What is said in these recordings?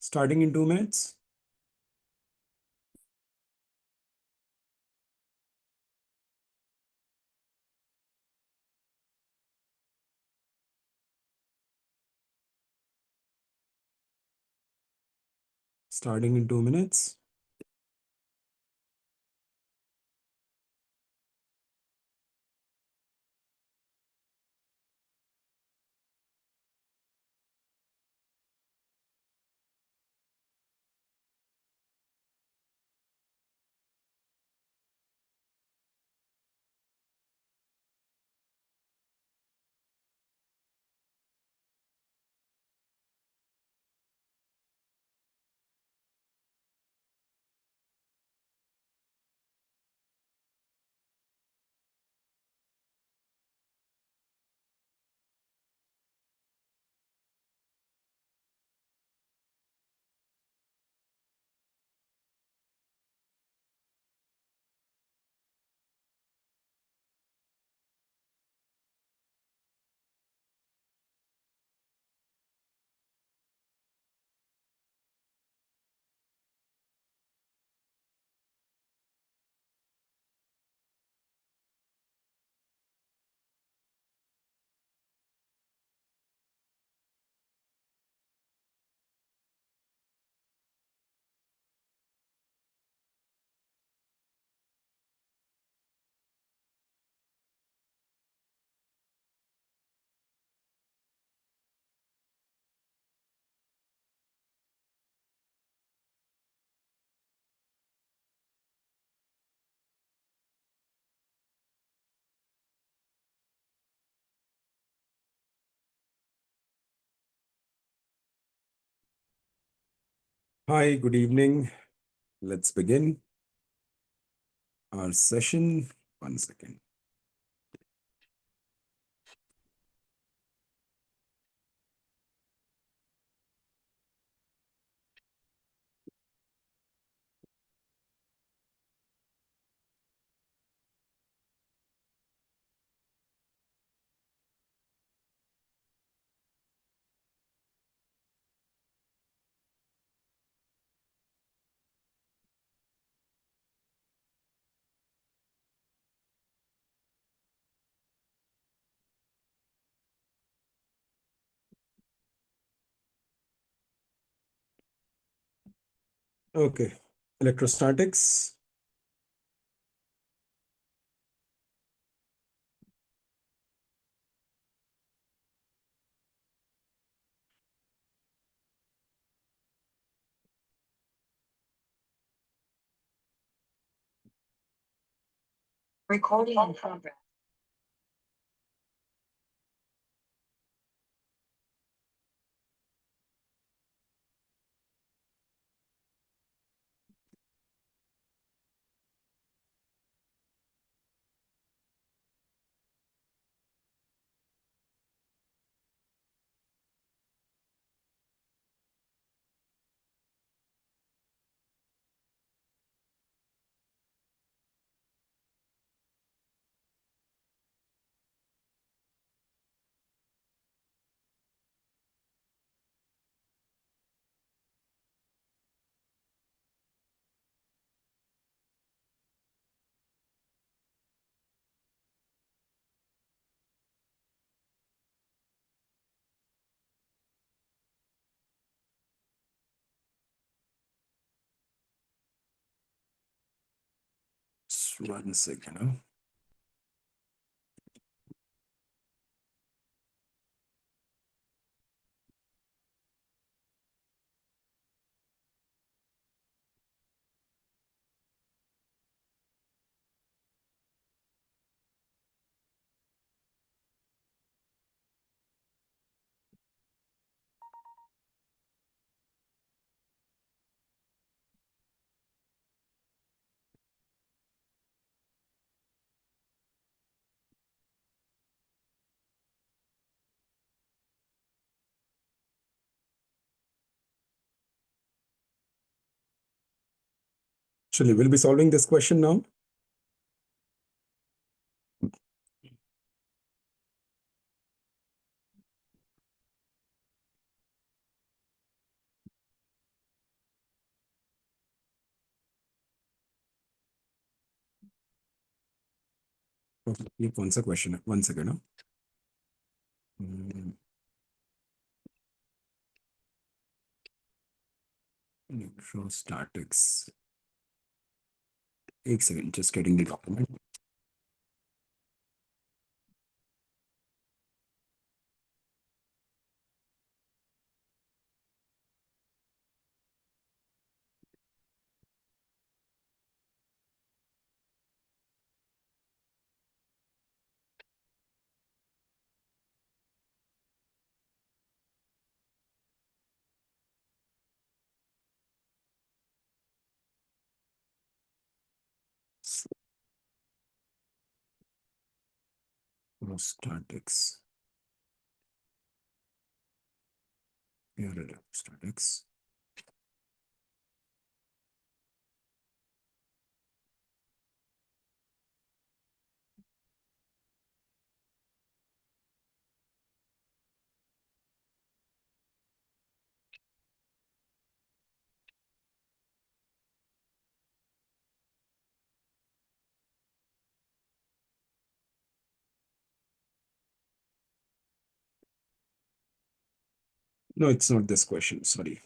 Starting in 2 minutes. Starting in 2 minutes. Hi, good evening. Let's begin our session. 1 second. Okay, electrostatics. Recording in progress. Just 1 second. Huh? Actually, we'll be solving this question now. ये कौन सा question है? 1 second ना। Electrostatics, 1 second, just getting the document. Electrostatics. Here, electrostatics. No, it's not this question. Sorry.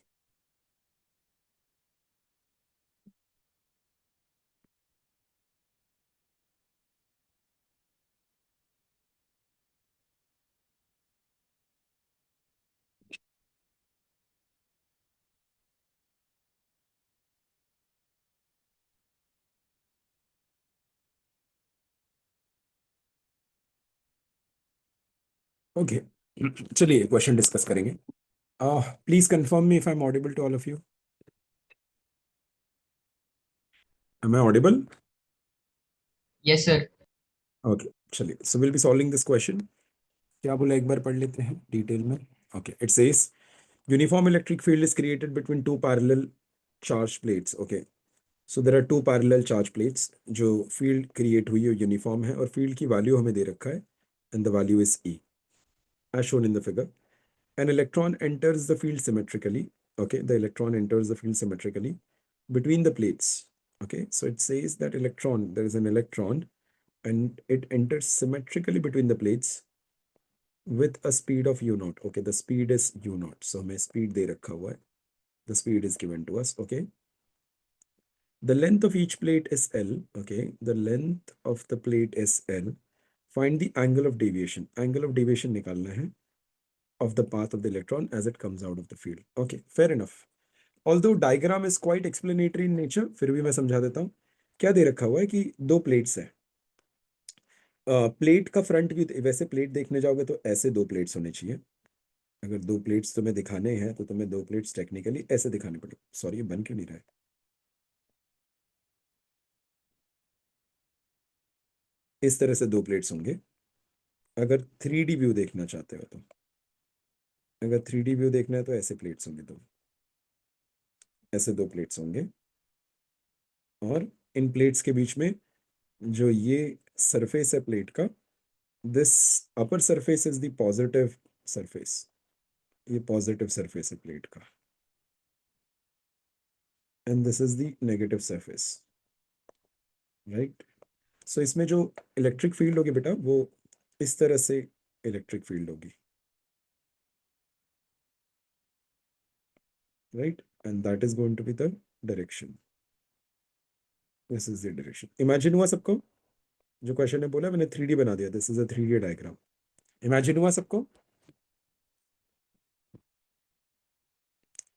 Okay. चलिए question discuss करेंगे. Please confirm me if I'm audible to all of you. Am I audible? Yes, sir. Okay. चलिए. So we'll be solving this question. क्या बोला एक बार पढ़ लेते हैं detail में. Okay. It says uniform electric field is created between two parallel charge plates. Okay. So there are two parallel charge plates. जो field create हुई है uniform है और field की value हमें दे रखा है and the value is E as shown in the figure. An electron enters the field symmetrically. Okay, the electron enters the field symmetrically between the plates. Okay, so it says that there is an electron and it enters symmetrically between the plates with a speed of u naught. Okay, the speed is u naught. So हमें speed दे रखा हुआ है. The speed is given to us. Okay. The length of each plate is L. Okay, the length of the plate is L. Find the angle of deviation. Angle of deviation निकालना है of the path of the electron as it comes out of the field. Okay, fair enough. Although diagram is quite explanatory in nature, फिर भी मैं समझा देता हूँ. क्या दे रखा हुआ है कि दो प्लेट्स हैं. प्लेट का फ्रंट व्यू, वैसे प्लेट देखने जाओगे तो ऐसे दो प्लेट्स होने चाहिए. अगर दो प्लेट्स तुम्हें दिखाने हैं तो तुम्हें दो प्लेट्स टेक्निकली ऐसे दिखाने पड़े. सॉरी, ये बन क्यों नहीं रहा है? इस तरह से दो प्लेट्स होंगे. अगर 3D व्यू देखना चाहते हो तो, अगर 3D व्यू देखना है तो ऐसे प्लेट्स होंगे दो, ऐसे दो प्लेट्स होंगे. और इन प्लेट्स के बीच में जो ये सरफेस है प्लेट का, this upper surface is the positive surface. ये पॉजिटिव सरफेस है प्लेट का and this is the negative surface. Right. So इसमें जो इलेक्ट्रिक फील्ड होगी बेटा, वो इस तरह से इलेक्ट्रिक फील्ड होगी. Right. And that is going to be the direction. This is the direction. Imagine हुआ सबको? जो क्वेश्चन ने बोला मैंने 3D बना दिया. This is a 3D diagram. Imagine हुआ सबको?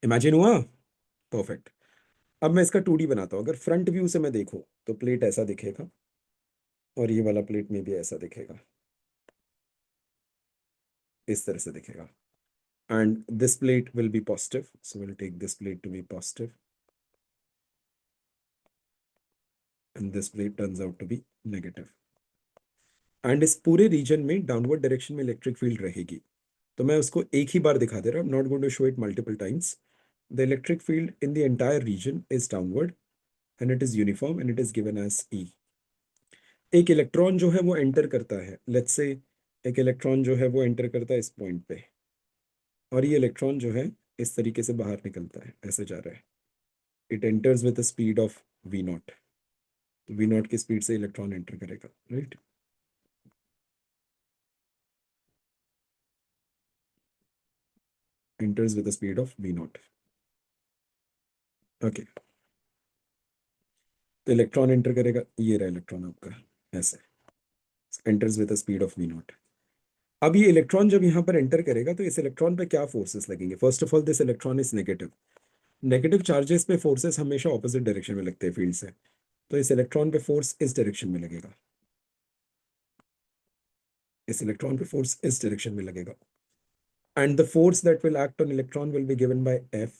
इमेजिन हुआ? परफेक्ट. अब मैं इसका 2D बनाता हूँ. अगर फ्रंट व्यू से मैं देखूं तो प्लेट ऐसा दिखेगा और ये वाला प्लेट में भी ऐसा दिखेगा, इस तरह से दिखेगा. And this plate will be positive, so will take this plate to be positive and this plate turns out to be negative. And इस पूरे रीजन में डाउनवर्ड डायरेक्शन में इलेक्ट्रिक फील्ड रहेगी. तो मैं उसको एक ही बार दिखा दे रहा हूँ. Not going to show it multiple times. The electric field in the entire region is downward and it is uniform and it is given as E. एक इलेक्ट्रॉन जो है वो एंटर करता है, लेट्स से एक इलेक्ट्रॉन जो है वो एंटर करता है इस पॉइंट पे, और ये इलेक्ट्रॉन जो है इस तरीके से बाहर निकलता है, ऐसे जा रहा है. It enters with the speed of V0. तो V0 की स्पीड से इलेक्ट्रॉन एंटर करेगा. Right. enters with a speed of v naught. Okay, तो इलेक्ट्रॉन एंटर करेगा, ये रहा इलेक्ट्रॉन आपका, ऐसे enters with a speed of v naught. अब ये इलेक्ट्रॉन जब यहाँ पर एंटर करेगा तो इस इलेक्ट्रॉन पे क्या फोर्सेस लगेंगे? First of all this electron is negative. Negative charges पे फोर्सेस हमेशा ऑपोजिट डायरेक्शन में लगते हैं फील्ड से, तो इस इलेक्ट्रॉन पे फोर्स इस डायरेक्शन में लगेगा, इस इलेक्ट्रॉन पे फोर्स इस डायरेक्शन में लगेगा. And the force that will act on electron will be given by F,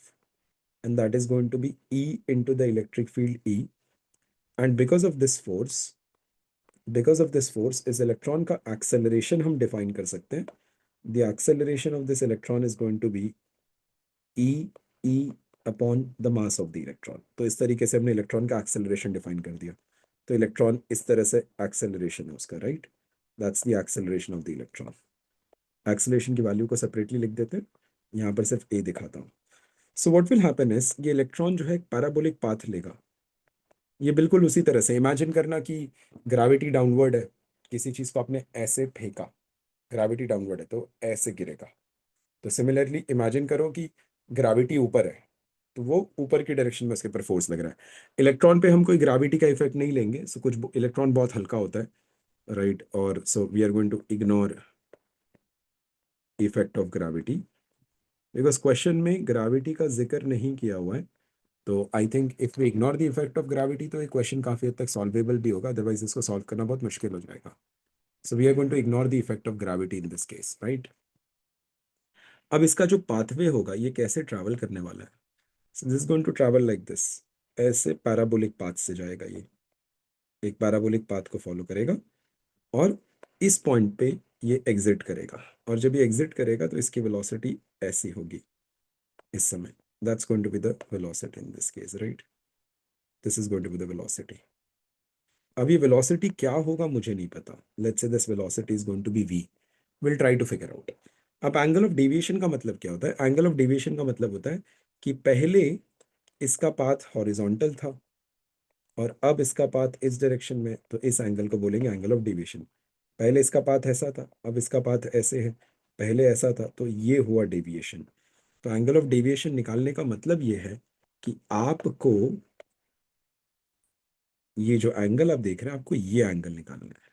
and that is going to be E into the electric field E. And because of this force इस electron का acceleration हम define कर सकते हैं. The acceleration of this electron is going to be E upon the mass of the electron. तो इस तरीके से हमने electron का acceleration define कर दिया. तो electron इस तरह से acceleration है उसका, right? That's the acceleration of the electron. Acceleration की वैल्यू को सेपरेटली लिख देते हैं, यहाँ पर सिर्फ ए दिखाता हूँ. So what will happen is, ये इलेक्ट्रॉन जो है एक पैराबोलिक पाथ लेगा. ये बिल्कुल उसी तरह से इमेजिन करना कि ग्रेविटी डाउनवर्ड है, किसी चीज को आपने ऐसे फेंका, ग्रेविटी डाउनवर्ड है तो ऐसे गिरेगा. तो सिमिलरली इमेजिन करो कि ग्रेविटी ऊपर है, तो वो ऊपर की डायरेक्शन में उसके ऊपर फोर्स लग रहा है. इलेक्ट्रॉन पे हम कोई ग्रेविटी का इफेक्ट नहीं लेंगे, सो कुछ इलेक्ट्रॉन बहुत हल्का होता है, राइट, और so we are going to ignore effect of gravity, because question में ग्रेविटी का जिक्र नहीं किया हुआ है. तो I think if we ignore the effect of gravity तो ये क्वेश्चन काफी हद तक सॉल्वेबल भी होगा, अदरवाइज इसको सॉल्व करना बहुत मुश्किल हो जाएगा. So we are going to ignore the effect of gravity in this case, right. अब इसका जो पाथवे होगा ये कैसे ट्रैवल करने वाला है? So this is going to travel like this, ऐसे पैराबोलिक पाथ से जाएगा, ये एक पैराबोलिक पाथ को फॉलो करेगा और इस पॉइंट पे ये एग्जिट करेगा, और जब ये एग्जिट करेगा तो इसकी वेलोसिटी ऐसी होगी इस समय. That's going to be the velocity in this case, right? This is going to be the velocity. अब ये velocity क्या होगा मुझे नहीं पता. Let's say this velocity is going to be v. We'll try to figure out. अब angle of deviation का मतलब क्या होता है? Angle of deviation का मतलब होता है कि पहले इसका पाथ हॉरिजॉन्टल था और अब इसका पाथ इस डायरेक्शन में, तो इस एंगल को बोलेंगे एंगल ऑफ डेविएशन. पहले इसका पाथ ऐसा था, अब इसका पाथ ऐसे है, पहले ऐसा था, तो ये हुआ डेविएशन. तो एंगल ऑफ डेविएशन निकालने का मतलब ये है कि आपको ये जो एंगल आप देख रहे हैं, आपको ये एंगल निकालना है.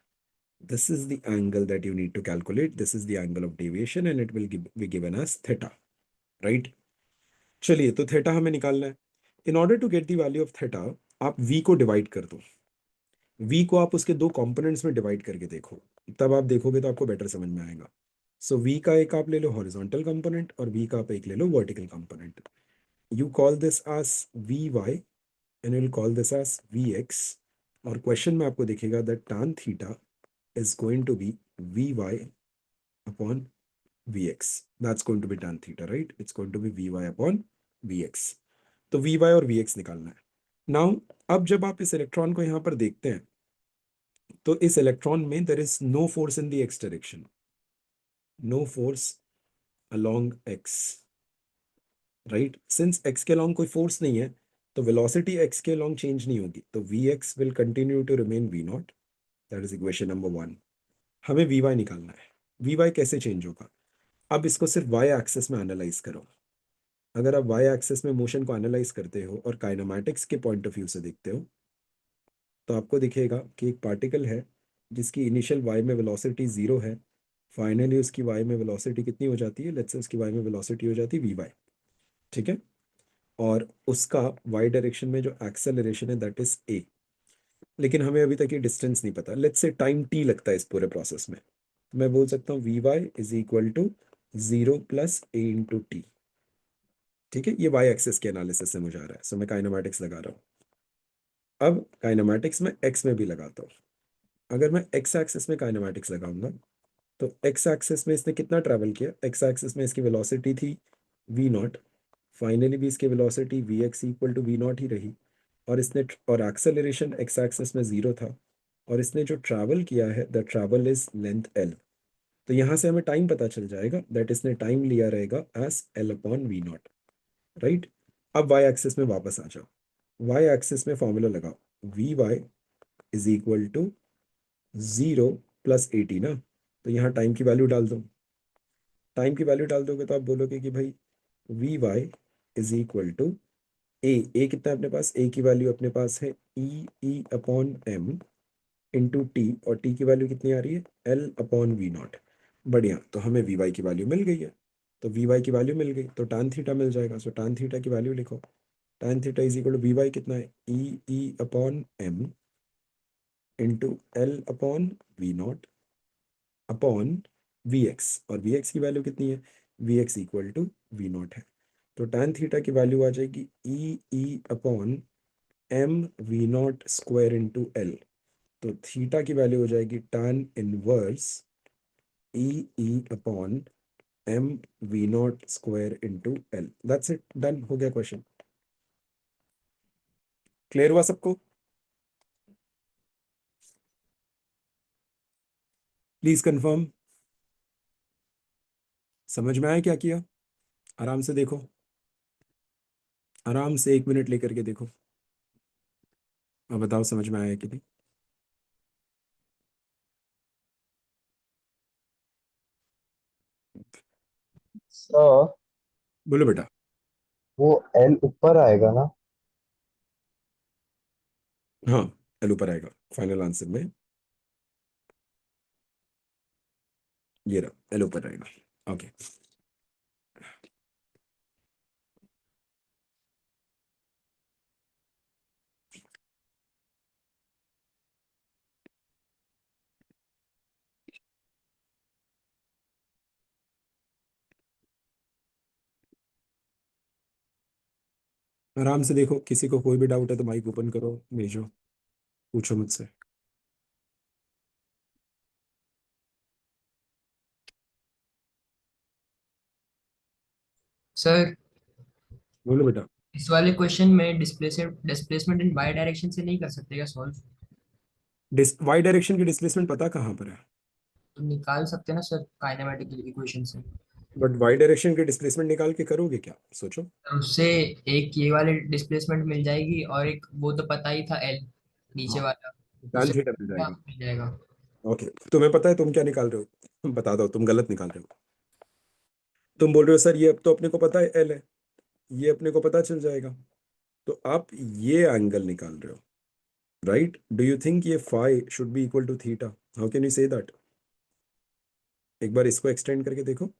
This is the angle that you need to calculate. This is the angle of deviation and it will be given as theta, right. चलिए, तो थीटा हमें निकालना है. In order to get the value of theta, आप v को divide कर दो. v को आप उसके दो कंपोनेंट्स में डिवाइड करके देखो, तब आप देखोगे तो आपको बेटर समझ में आएगा. सो v का एक आप ले लो हॉरिजॉन्टल कंपोनेंट और v का आप एक ले लो vertical component. You call this as Vy and you'll call this as Vx. और क्वेश्चन में आपको दिखेगा that tan theta is going to be Vy upon Vx. That's going to be tan theta, right? It's going to be Vy upon Vx. तो Vy और Vx निकालना है. Now, अब जब आप इस इलेक्ट्रॉन को यहाँ पर देखते हैं तो इस इलेक्ट्रॉन में there is no force in the x direction. No force along x. Right, since x के लॉन्ग कोई फोर्स नहीं है तो वेलोसिटी x के लॉन्ग चेंज नहीं होगी, तो vx will continue to remain v naught. That is equation number 1. हमें vy निकालना है. vy कैसे चेंज होगा? अब इसको सिर्फ y एक्सिस में एनालाइज करो. अगर आप y एक्सिस में मोशन को एनालाइज करते हो और काइनेमैटिक्स के पॉइंट ऑफ व्यू से देखते हो तो आपको दिखेगा कि एक पार्टिकल है जिसकी इनिशियल y में वेलोसिटी 0 है, फाइनली उसकी y में वेलोसिटी कितनी हो जाती है? लेट्स से उसकी y में वेलोसिटी हो जाती है vy, ठीक है, और उसका y डायरेक्शन में जो एक्सेलरेशन है दैट इज a. लेकिन हमें अभी तक ये डिस्टेंस नहीं पता. लेट्स से टाइम t लगता है इस पूरे प्रोसेस में. मैं बोल सकता हूँ vy is equal to 0 plus a into T. ठीक है, ये y एक्सिस के एनालिसिस से मुझे आ रहा है, सो मैं काइनेमैटिक्स लगा रहा हूँ. अब काइनेमैटिक्स में x में भी लगाता हूँ. अगर मैं x एक्सिस में काइनेमैटिक्स लगाऊंगा तो x एक्सिस में इसने कितना ट्रैवल किया? x एक्सिस में इसकी वेलोसिटी थी v नॉट, फाइनली भी इसकी velocity vx equal to v naught ही रही, और इसने और एक्सेलरेशन x एक्सिस में 0 था, और इसने जो ट्रैवल किया है the travel is length l. तो यहाँ से हमें टाइम पता चल जाएगा दैट इसने टाइम लिया रहेगा as l upon v naught, right. अब y एक्सिस में वापस आ जाओ. y एक्सिस में फॉर्मूला लगाओ, vy is equal to 0 plus 80 ना. तो यहाँ टाइम की वैल्यू डाल दो. टाइम की वैल्यू डाल दोगे तो आप बोलोगे कि भाई V Y is equal to A कितना है अपने पास, ए की वैल्यू अपने पास है E upon M into T, और टी की वैल्यू कितनी आ रही है, एल अपॉन वी नॉट। बढ़िया, तो हमें वी वाई की वैल्यू मिल गई है। तो वी वाई की वैल्यू मिल गई तो tan थीटा मिल जाएगा। सो tan थीटा की वैल्यू लिखो, tan theta is equal to V Y कितना है, E upon M into L upon V naught upon V X, और वी एक्स की वैल्यू कितनी है, V X equal to V naught है। तो tan थीटा की वैल्यू आ जाएगी ई upon M V naught square into L. तो थीटा की वैल्यू हो जाएगी tan inverse E upon M V naught square into L. That's it, done हो गया क्वेश्चन। क्लियर हुआ सबको? Please confirm. समझ में आया क्या किया? आराम से देखो, आराम से 1 मिनट लेकर के देखो, अब बताओ समझ में आया कि नहीं। सर बोलो बेटा। वो एल ऊपर आएगा ना? हाँ, एल ऊपर आएगा फाइनल आंसर में, ये रहा एल ऊपर आएगा। ओके, आराम से देखो, किसी को कोई भी डाउट है तो माइक ओपन करो, भेजो, पूछो मुझसे। सर, बोलो बेटा। इस वाले क्वेश्चन में डिस्प्लेसमेंट इन बाई डायरेक्शन से नहीं कर सकते क्या सॉल्व? वाई डायरेक्शन की डिस्प्लेसमेंट पता कहाँ पर है? तो निकाल सकते हैं ना सर काइनेमेटिक इक्वेशन से। बट वाई डायरेक्शन की डिस्प्लेसमेंट निकाल के करोगे क्या, सोचो। और उससे एक ये वाली डिस्प्लेसमेंट मिल जाएगी और एक वो तो पता ही था एल नीचे हाँ, वाला, tan उससे थीटा मिल क्या जाएगा। मिल जाएगा। ओके, तुम्हें पता है तुम क्या निकाल रहे हो? बता दो, तुम गलत निकाल रहे हो। तुम बोल रहे हो सर ये अब तो अपने को पता है एल है, ये अपने को पता चल जाएगा, तो आप ये एंगल निकाल रहे हो, राइट? डू यू थिंक ये phi should be equal to theta? How can you say that? एक बार इसको एक्सटेंड करके देखो,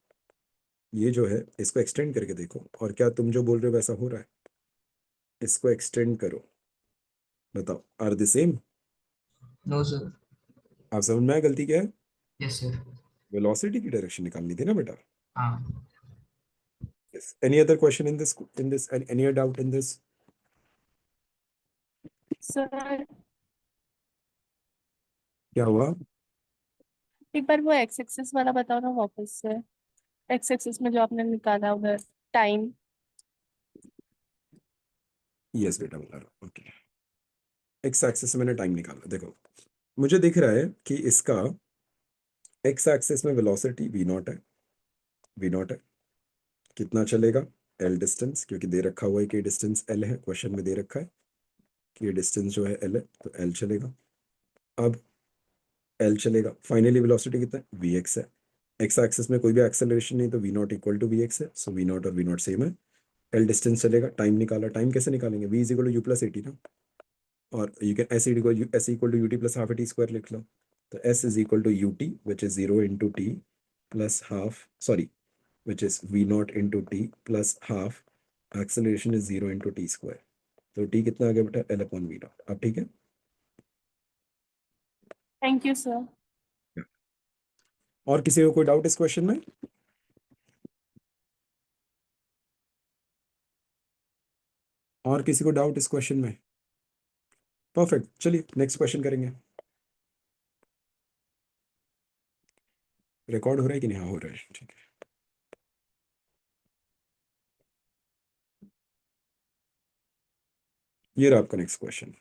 ये जो है इसको एक्सटेंड करके देखो, और क्या तुम जो बोल रहे हो वैसा हो रहा है? इसको एक्सटेंड करो, बताओ, are the same? No sir. आप समझ में आया गलती क्या है? Yes sir. वेलोसिटी की डायरेक्शन निकालनी थी ना बेटा। हाँ Yes. Any other question in this any doubt in this? Sir क्या हुआ? एक बार वो एक्स एक्सिस वाला बताओ ना वापस से। एक्स एक्सिस में जो आपने निकाला उधर टाइम। यस बेटा बता रहा हूँ। ओके, एक्स एक्सिस से मैंने टाइम निकाला, देखो मुझे दिख रहा है कि इसका एक्स एक्सिस में वेलोसिटी वी नॉट है, वी नॉट है, कितना चलेगा, एल डिस्टेंस, क्योंकि दे रखा हुआ है कि डिस्टेंस एल है, क्वेश्चन में दे रखा है कि ये डिस्टेंस जो है एल है, तो एल चलेगा। अब एल चलेगा, फाइनली वेलोसिटी कितना है, वी एक्स है। एक्स एक्सिस में कोई भी एक्सेलरेशन नहीं, तो V naught equal to V X है, सो वी नॉट और वी नॉट सेम है। एल डिस्टेंस चलेगा, टाइम निकाला, टाइम कैसे निकालेंगे, V is equal to U plus AT ना, और you can S equal to U T plus half A T square लिख लो। तो S is equal to U T which is zero into T plus half, sorry, which is V naught into T plus half, acceleration is zero into T square. तो T कितना आ गया बेटा, L upon V not. अब ठीक है? Thank you sir. और किसी को कोई डाउट इस क्वेश्चन में? और किसी को डाउट इस क्वेश्चन में? परफेक्ट, चलिए नेक्स्ट क्वेश्चन करेंगे। रिकॉर्ड हो रहा है कि नहीं? हाँ हो रहा है, ठीक है। ये रहा आपका नेक्स्ट क्वेश्चन।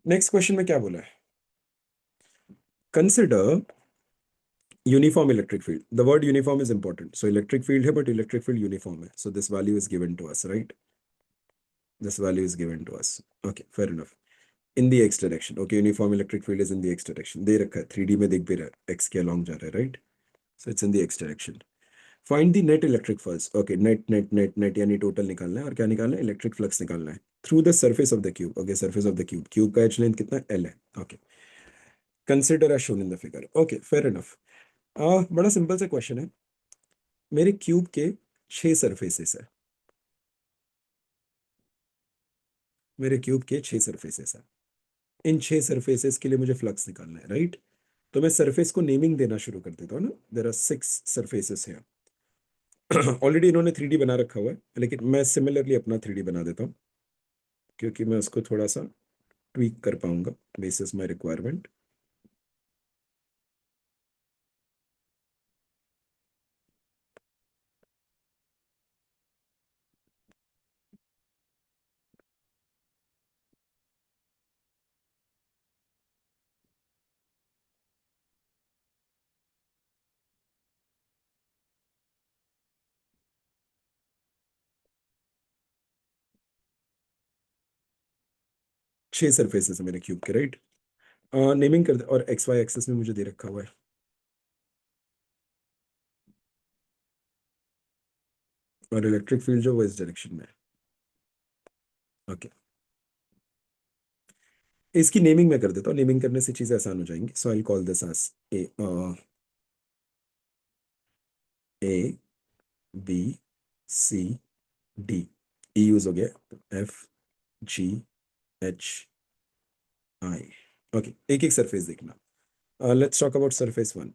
नेक्स्ट क्वेश्चन में क्या बोला है, consider uniform electric field. The word uniform is important, so electric field है बट इलेक्ट्रिक फील्ड यूनिफॉर्म है, so this value is given to us, right? This value is given to us, okay fair enough. In the X direction, okay, uniform electric field is in the X direction, दे रखा है 3D में, दिख भी रहा है, x के along जा रहा है, right? So it's in the X direction. Find the net electric flux, okay, net net net net यानी टोटल निकालना है, और क्या निकालना है, इलेक्ट्रिक फ्लक्स निकालना है through the surface of the cube, okay, surface of the cube, cube का एच लेंथ कितना है, एल है, okay, consider as shown in the figure, okay, fair enough. बड़ा सिंपल सा क्वेश्चन है, मेरे क्यूब के 6 सरफेसेस है, मेरे क्यूब के 6 सरफेसेस है, इन 6 सरफेसेस के लिए मुझे फ्लक्स निकालना है, राइट। तो मैं सरफेस को नेमिंग देना शुरू कर देता हूँ ना, देयर आर 6 सरफेसेस हैं। ऑलरेडी इन्होंने 3D बना रखा हुआ है, लेकिन मैं सिमिलरली अपना 3D बना देता हूँ, क्योंकि मैं उसको थोड़ा सा ट्वीक कर पाऊंगा बेसिस माय रिक्वायरमेंट। छह सरफेसेस है मेरे क्यूब के, राइट। नेमिंग कर दे, और एक्स वाई एक्सेस में मुझे दे रखा हुआ है, और इलेक्ट्रिक फील्ड जो वो इस डायरेक्शन में है, ओके। इसकी नेमिंग मैं कर देता हूँ, नेमिंग करने से चीजें आसान हो जाएंगी। So I call this as A B C D, E use हो गया, F G H I, okay. एक एक सरफेस देखना। Let's talk about surface one.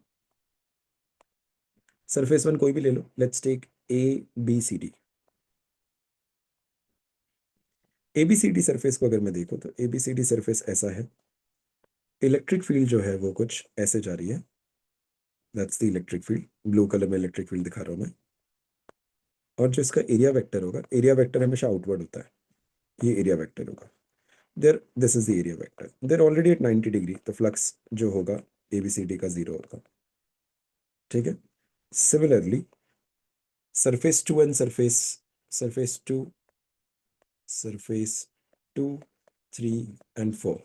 Surface one कोई भी ले लो, let's take A B C D. A B C D surface को अगर मैं देखूं तो A B C D surface ऐसा है, इलेक्ट्रिक फील्ड जो है वो कुछ ऐसे जा रही है, that's the electric field, blue colour में इलेक्ट्रिक फील्ड दिखा रहा हूं मैं। और जो इसका एरिया वेक्टर होगा, एरिया वेक्टर हमेशा आउटवर्ड होता है, ये एरिया वेक्टर होगा, there this is the area vector, there already at 90 degree, तो फ्लक्स जो होगा एबीसीडी का 0 होगा, ठीक है। Similarly surface two and surface two, surface 2 3 and 4,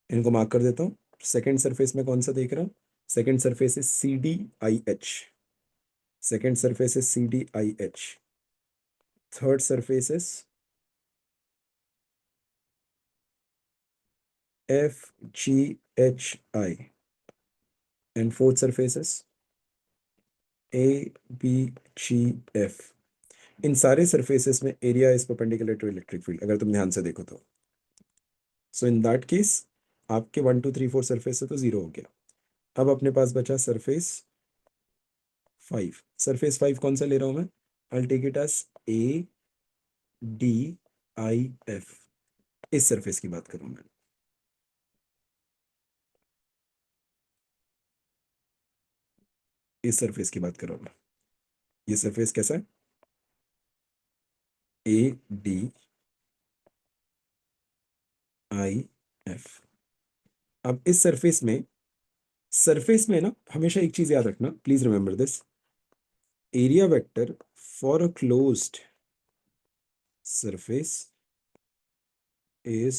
इनको मार्क कर देता हूँ। सेकेंड सरफेस में कौन सा देख रहा हूँ, second surface is C D I H, second surface is C D I H, third surface is F G H I, and fourth surface is A B G F. इन सारे surfaces में area is perpendicular to electric field, अगर तुम ध्यान से देखो तो। सो in that case आपके 1 2 3 4 सरफेस से तो 0 हो गया। अब अपने पास बचा सरफेस 5। सरफेस 5 कौन सा ले रहा हूं मैं, I take it as A D I F, इस सरफेस की बात करूं मैं, इस सरफेस की बात कर रहा हूं मैं। ये सरफेस कैसा है, ए डी आई एफ। अब इस सरफेस में ना हमेशा एक चीज याद रखना, please remember this, area vector for a closed surface is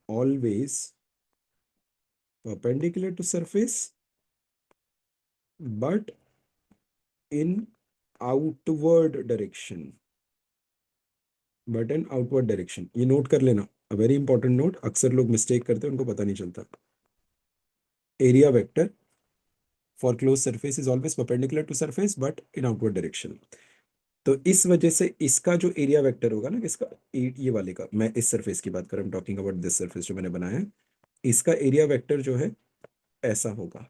always perpendicular to surface but in outward direction, but in outward direction। ये नोट कर लेना, a very important note, अक्सर लोग मिस्टेक करते हैं, उनको पता नहीं चलता। Area vector for close surface is always perpendicular to surface but in outward direction. तो इस वजह से इसका जो एरिया वेक्टर होगा ना, इसका ये वाले का, मैं इस सरफेस की बात कर रहा हूँ, टॉकिंग अबाउट दिस सरफेस जो मैंने बनाया है, इसका एरिया वेक्टर जो है ऐसा होगा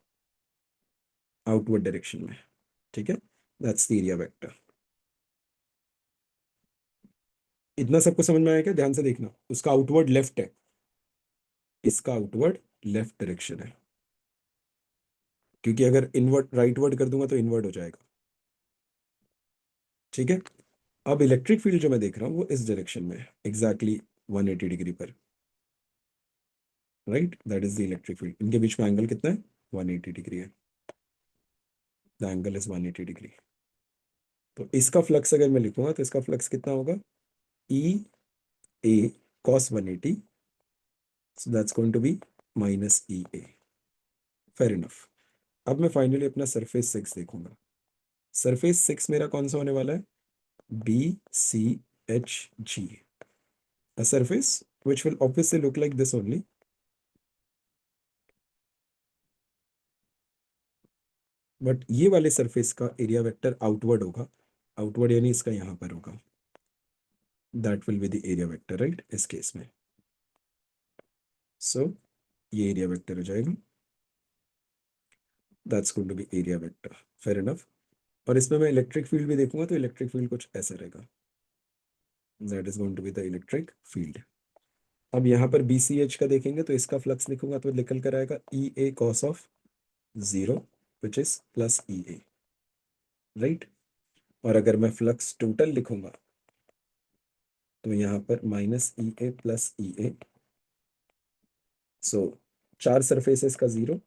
आउटवर्ड डायरेक्शन में, ठीक है, दैट्स द एरिया वेक्टर। इतना सबको समझ में आया क्या, ध्यान से देखना, उसका आउटवर्ड लेफ्ट है, इसका आउटवर्ड लेफ्ट डायरेक्शन है, क्योंकि अगर इनवर्ट राइटवर्ड कर दूंगा तो इनवर्ट हो जाएगा, ठीक है। अब इलेक्ट्रिक फील्ड जो मैं देख रहा हूँ वो इस डायरेक्शन में है, एग्जैक्टली 180 डिग्री पर, right, that is the electric field. इनके बीच में एंगल कितना है, 180 डिग्री है, द एंगल इज 180 डिग्री। तो इसका फ्लक्स अगर मैं लिखूंगा तो इसका फ्लक्स कितना होगा, ई ए cos 180, so that's going to be minus EA, fair enough। अब मैं फाइनली अपना सरफेस 6 देखूंगा, सरफेस 6 मेरा कौन सा होने वाला है? BCHG, a surface which will obviously look like this only. But ये वाले सरफेस का एरिया वेक्टर आउटवर्ड होगा, आउटवर्ड यानी इसका यहाँ पर होगा, that will be the area vector, right, इस केस में। सो ये एरिया वेक्टर हो जाएगा, that's going to be area vector, fair enough. और इसमें मैं इलेक्ट्रिक फील्ड भी देखूंगा तो इलेक्ट्रिक फील्ड कुछ ऐसा रहेगा, that is going to be the electric field. अब यहाँ पर BCH का देखेंगे तो इसका फ्लक्स लिखूंगा तो निकल कर आएगा EA cos of 0 which is plus EA, right. और अगर मैं फ्लक्स टोटल लिखूंगा तो यहाँ पर -EA प्लस EA, सो 4 सरफेसेस का 0,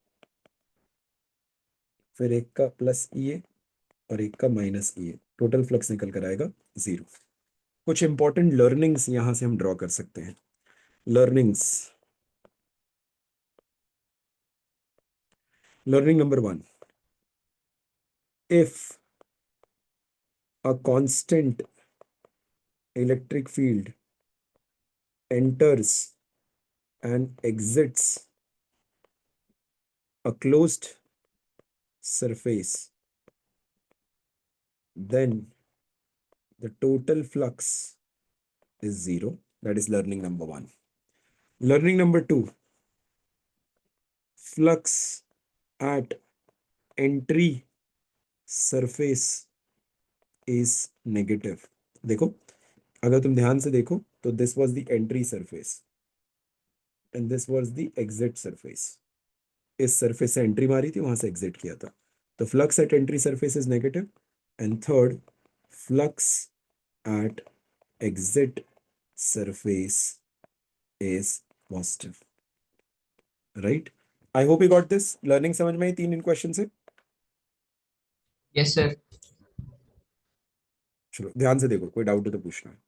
फिर एक का प्लस EA और एक का -EA, टोटल फ्लक्स निकल कर आएगा 0। कुछ इंपॉर्टेंट लर्निंग्स यहां से हम ड्रॉ कर सकते हैं। Learnings, learning number 1, if a constant electric field enters and exits a closed surface, then the total flux is 0. That is learning number 1. Learning number 2, flux at entry surface is negative. देखो, अगर तुम ध्यान से देखो तो this was the entry surface and this was the exit surface. इस surface से entry मारी थी, वहां से exit किया था, तो flux at entry surface is negative, and third, flux at exit surface is positive, right? I hope you got this. Learning समझ में आई 3 इन क्वेश्चन से? Yes sir. चलो ध्यान से देखो, कोई डाउट है तो पूछना है।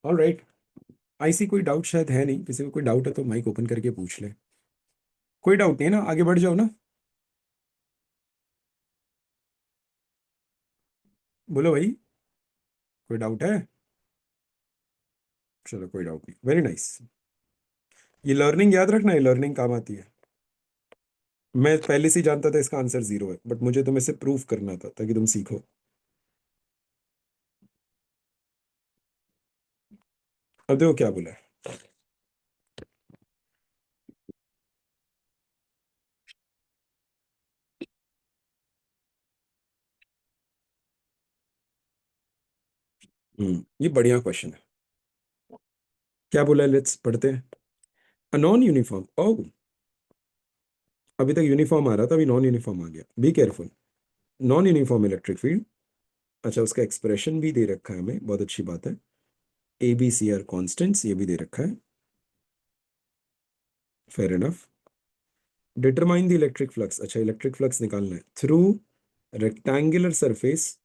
ऑलराइट, ऐसी कोई डाउट शायद है नहीं, किसी को कोई डाउट है तो माइक ओपन करके पूछ ले। कोई डाउट नहीं है ना, आगे बढ़ जाओ ना, बोलो भाई, कोई डाउट है? चलो कोई डाउट नहीं, वेरी नाइस। ये लर्निंग याद रखना, ये लर्निंग काम आती है। मैं पहले से ही जानता था इसका आंसर 0 है, बट मुझे तुम्हें से प्रूफ करना था ताकि तुम सीखो। अब देखो क्या बोला है, ये बढ़िया क्वेश्चन है। क्या बोला है, लेट्स पढ़ते हैं। अ नॉन यूनिफॉर्म, ओह अभी तक यूनिफॉर्म आ रहा था, अभी नॉन यूनिफॉर्म आ गया, be careful. Non uniform electric field, अच्छा उसका एक्सप्रेशन भी दे रखा है हमें, बहुत अच्छी बात है। ABCR कॉन्स्टेंट्स ये भी दे रखा है, fair enough. Determine the electric flux, अच्छा इलेक्ट्रिक फ्लक्स निकालना है through rectangular surface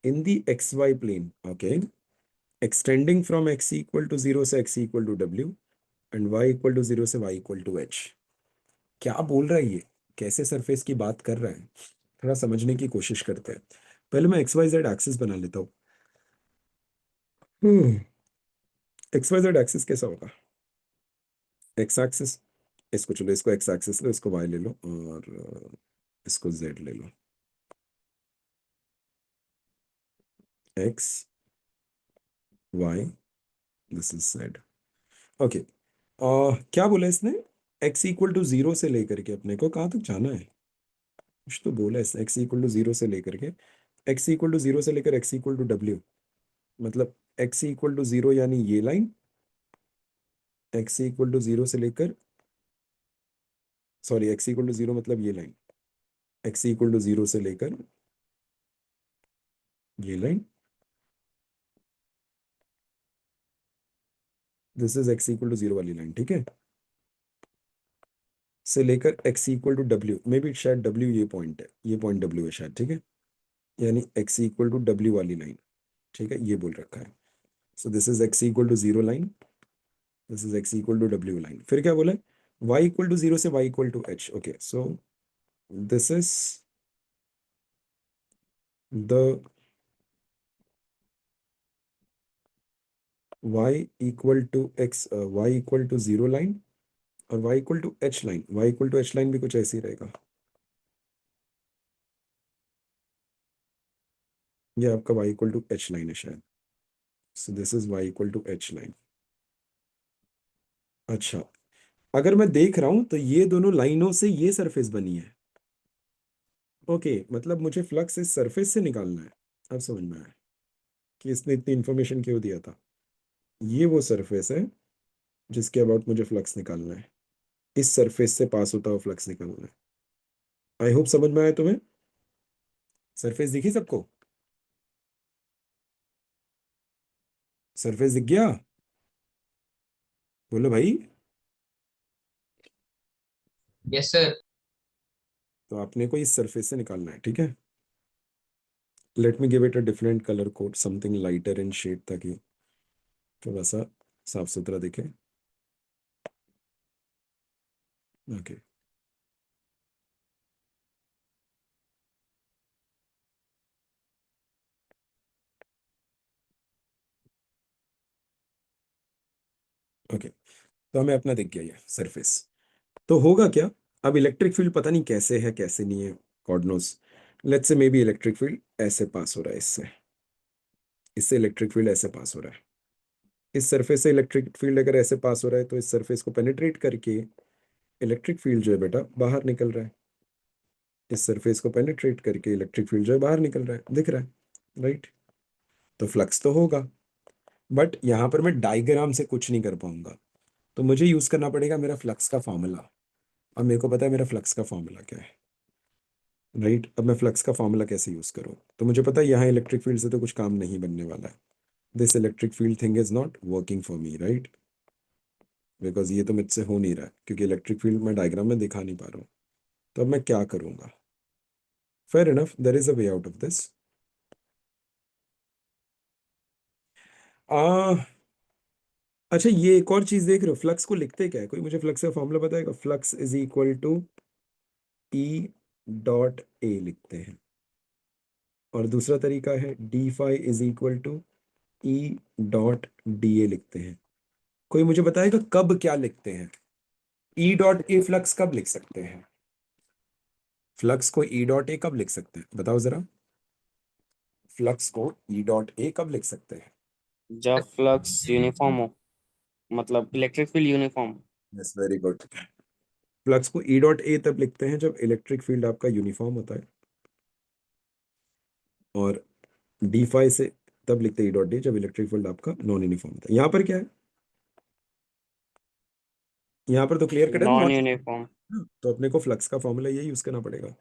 in the XY plane, okay, extending from x equal to 0 से x equal to W and y equal to 0 से y इक्वल टू H। क्या बोल रहा है ये, कैसे सरफेस की बात कर रहा है, थोड़ा समझने की कोशिश करते हैं। पहले मैं एक्स वाई जेड एक्सिस बना लेता हूँ। एक्स वाई जेड एक्सिस कैसा होगा? एक्स एक्सिस, इसको चलो, इसको एक्स एक्सिस लो, इसको वाई ले लो, और इसको जेड ले लो। X Y, this is Z. Okay, क्या बोला इसने? एक्स इक्वल टू जीरो से लेकर के अपने को कहाँ तक जाना है? कुछ तो बोला इसने, एक्स इक्वल टू जीरो से लेकर के, एक्स इक्वल टू जीरो से लेकर एक्स इक्वल टू डब्ल्यू, मतलब एक्स इक्वल टू जीरो यानी ये line, X equal to zero से लेकर, sorry X equal to zero मतलब ये line, X equal to zero से लेकर ये line, this is X equal to zero वाली लाइन, ठीक है, से लेकर X equal to W, maybe शायद डब्ल्यू ये पॉइंट है, ये पॉइंट डब्ल्यू है शायद, ठीक है, यानी एक्स इक्वल टू डब्ल्यू वाली लाइन, ठीक है, ये बोल रखा है। So this is X equal to zero line, this is X equal to W line. फिर क्या बोला है? y इक्वल टू जीरो से y equal to h, okay, so this is the y equal to x, y equal to zero line, और y equal to h line, y equal to h line भी कुछ ऐसी रहेगा, ये आपका y equal to h line है शायद। So this is y equal to h line. अच्छा, अगर मैं देख रहा हूं तो ये दोनों लाइनों से ये सरफेस बनी है, ओके, मतलब मुझे फ्लक्स इस सरफेस से निकालना है। अब समझ में आया कि इसने इतनी इंफॉर्मेशन क्यों दिया था। ये वो सरफेस है जिसके अबाउट मुझे फ्लक्स निकालना है, इस सरफेस से पास होता हुआ फ्लक्स निकालना है। आई होप समझ में आया तुम्हें। सरफेस दिखी सबको? सरफेस दिख गया? बोलो भाई। Yes sir. तो आपने को इस सरफेस से निकालना है, ठीक है। Let me give it a different colour code, something lighter in shade, ताकि थोड़ा सा साफ सुथरा दिखे। ओके, ओके, तो हमें अपना दिख गया ये सरफेस। तो होगा क्या? अब इलेक्ट्रिक फील्ड पता नहीं कैसे है कैसे नहीं है, God knows. Let's say may be electric field ऐसे पास हो रहा है, इससे, इससे इलेक्ट्रिक फील्ड ऐसे पास हो रहा है। इस सरफेस से इलेक्ट्रिक फील्ड अगर ऐसे पास हो रहा है तो इस सरफेस को पेनिट्रेट करके इलेक्ट्रिक फील्ड जो है बेटा बाहर निकल रहा है। इस सरफेस को पेनिट्रेट करके इलेक्ट्रिक फील्ड जो है बाहर निकल रहा है, दिख रहा है, राइट। तो फ्लक्स तो होगा, बट यहाँ पर मैं डायग्राम से कुछ नहीं कर पाऊंगा, तो मुझे यूज करना पड़ेगा मेरा फ्लक्स का फॉर्मूला। अब मेरे को पता है मेरा फ्लक्स का फॉर्मूला क्या है, राइट। अब मैं फ्लक्स का फॉर्मूला कैसे यूज करूँ? तो मुझे पता है यहाँ इलेक्ट्रिक फील्ड से तो कुछ काम नहीं बनने वाला है। This electric field thing is not working for me, right, because ये तो मुझसे हो नहीं रहा है, क्योंकि इलेक्ट्रिक फील्ड मैं डायग्राम में दिखा नहीं पा रहा हूँ। तो अब मैं क्या करूंगा? Fair enough, there is a way out of this. अच्छा, ये एक और चीज देख रहे हो, फ्लक्स को लिखते क्या है? कोई मुझे फ्लक्स का फॉर्मूला बताएगा? Flux is equal to E dot A लिखते हैं, और दूसरा तरीका है D phi is equal to E dot D A लिखते हैं। कोई मुझे बताएगा कब क्या लिखते हैं? ई डॉट ए फ्लक्स कब लिख सकते हैं? फ्लक्स को ई डॉट ए कब लिख सकते हैं, बताओ जरा। फ्लक्स को ई डॉट ए कब लिख सकते हैं? जब फ्लक्स यूनिफॉर्म हो, मतलब electric field uniform. Yes, very good. Flux को ई डॉट ए तब लिखते हैं जब इलेक्ट्रिक फील्ड आपका यूनिफॉर्म होता है, और डी फाई से तब लिखते हैं ई डॉट डी जब इलेक्ट्रिक फील्ड आपका नॉन यूनिफॉर्म होता है। यहाँ पर क्या है? यहाँ पर तो क्लियर कट है नॉन ना, यूनिफॉर्म। तो अपने को फ्लक्स का फॉर्मूला ये यूज करना पड़ेगा।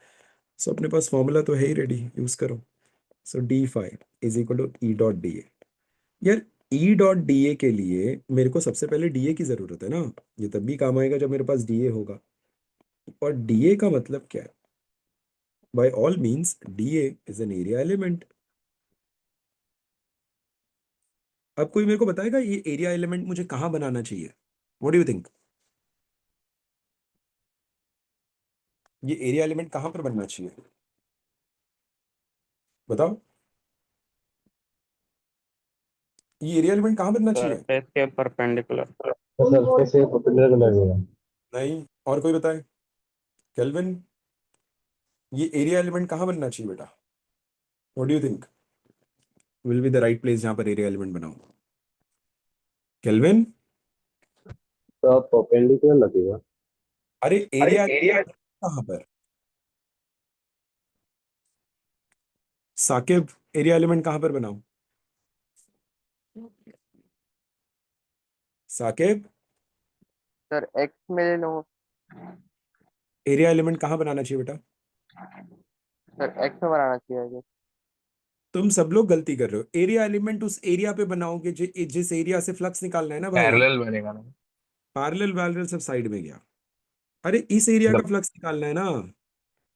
सो अपने पास फॉर्मूला तो है ही रेडी, यूज करो। So D phi is equal to E dot D A. यार, ई डॉट डी ए के लिए मेरे को सबसे पहले डी ए की जरूरत है ना। ये तब भी काम आएगा जब मेरे पास डी ए होगा। और डी ए का मतलब क्या है? By all means D A is an area element. अब कोई मेरे को बताएगा ये एरिया एलिमेंट मुझे कहाँ बनाना चाहिए? What do you think? ये एरिया एलिमेंट कहाँ पर बनना चाहिए? बताओ, ये एरिया एलिमेंट कहाँ बनना चाहिए? सरफेस के परपेंडिकुलर। तो सरफेस से परपेंडिकुलर लगेगा। नहीं, और कोई बताए? केल्विन, ये एरिया एलिमेंट कहाँ बनना चाहिए बेटा? What do you think will be the right place जहां पर एरिया एलिमेंट बनाओ? केल्विन, तो परपेंडिकुलर लगेगा। अरे एरिया कहाँ पर? साकिब, एरिया एलिमेंट कहाँ पर बनाओ? साकिब, सर एक्स में ले लो। एरिया एलिमेंट कहाँ बनाना चाहिए बेटा? सर एक्स में बनाना चाहिए। तुम सब लोग गलती कर रहे हो। एरिया एलिमेंट उस एरिया पे बनाओगे जिस एरिया से फ्लक्स निकालना है ना भाई। पैरेलल बनेगा ना। पैरेलल वैरेलल सब साइड में गया। अरे इस एरिया का फ्लक्स निकालना है ना।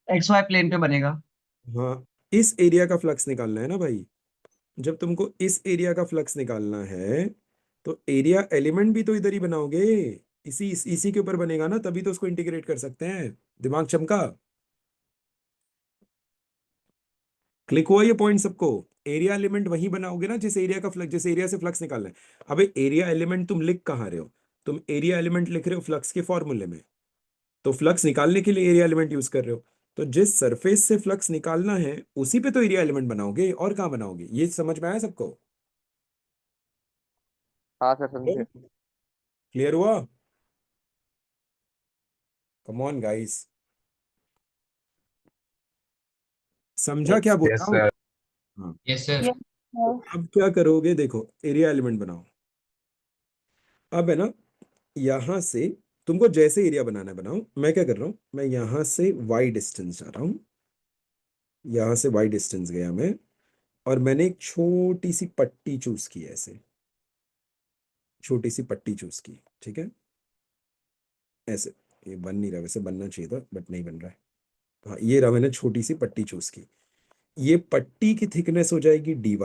एक्स वाई प्लेन पे बनेगा। हाँ, इस एरिया का फ्लक्स निकालना है ना भाई। जब तुमको इस एरिया का फ्लक्स निकालना है तो एरिया एलिमेंट भी तो इधर ही बनाओगे। इसी के ऊपर बनेगा ना, तभी तो उसको इंटीग्रेट कर सकते हैं। दिमाग चमका? क्लिक हुआ ये पॉइंट सबको? एरिया एलिमेंट वही बनाओगे ना जिस एरिया का फ्लक्स, जिस एरिया से फ्लक्स निकालना है। अबे एरिया एलिमेंट तुम लिख कहाँ रहे हो? तुम एरिया एलिमेंट लिख रहे हो फ्लक्स के फॉर्मूले में, तो फ्लक्स निकालने के लिए एरिया एलिमेंट यूज कर रहे हो। तो जिस सरफेस से फ्लक्स निकालना है उसी पे तो एरिया एलिमेंट बनाओगे, और कहाँ बनाओगे? ये समझ में आया सबको? हाँ सर समझे। क्लियर हुआ? कम ऑन गाइस, समझा क्या बोल यस रहा हूँ? सर। हाँ, यस सर। ये अब क्या करोगे? देखो, एरिया एलिमेंट बनाओ। अब है ना, यहां से तुमको जैसे एरिया बनाना है बनाओ। मैं क्या कर रहा हूं, मैं यहां से वाई डिस्टेंस जा रहा हूं। यहां से वाई डिस्टेंस गया मैं, और मैंने एक छोटी सी पट्टी चूज की है, ऐसे छोटी सी पट्टी चूज की, ठीक है? ऐसे, ये बन नहीं रहा, वैसे बनना चाहिए था बट नहीं बन रहा है। हाँ, ये रहा, मैंने छोटी सी पट्टी चूज की। ये पट्टी की थिकनेस हो जाएगी dy।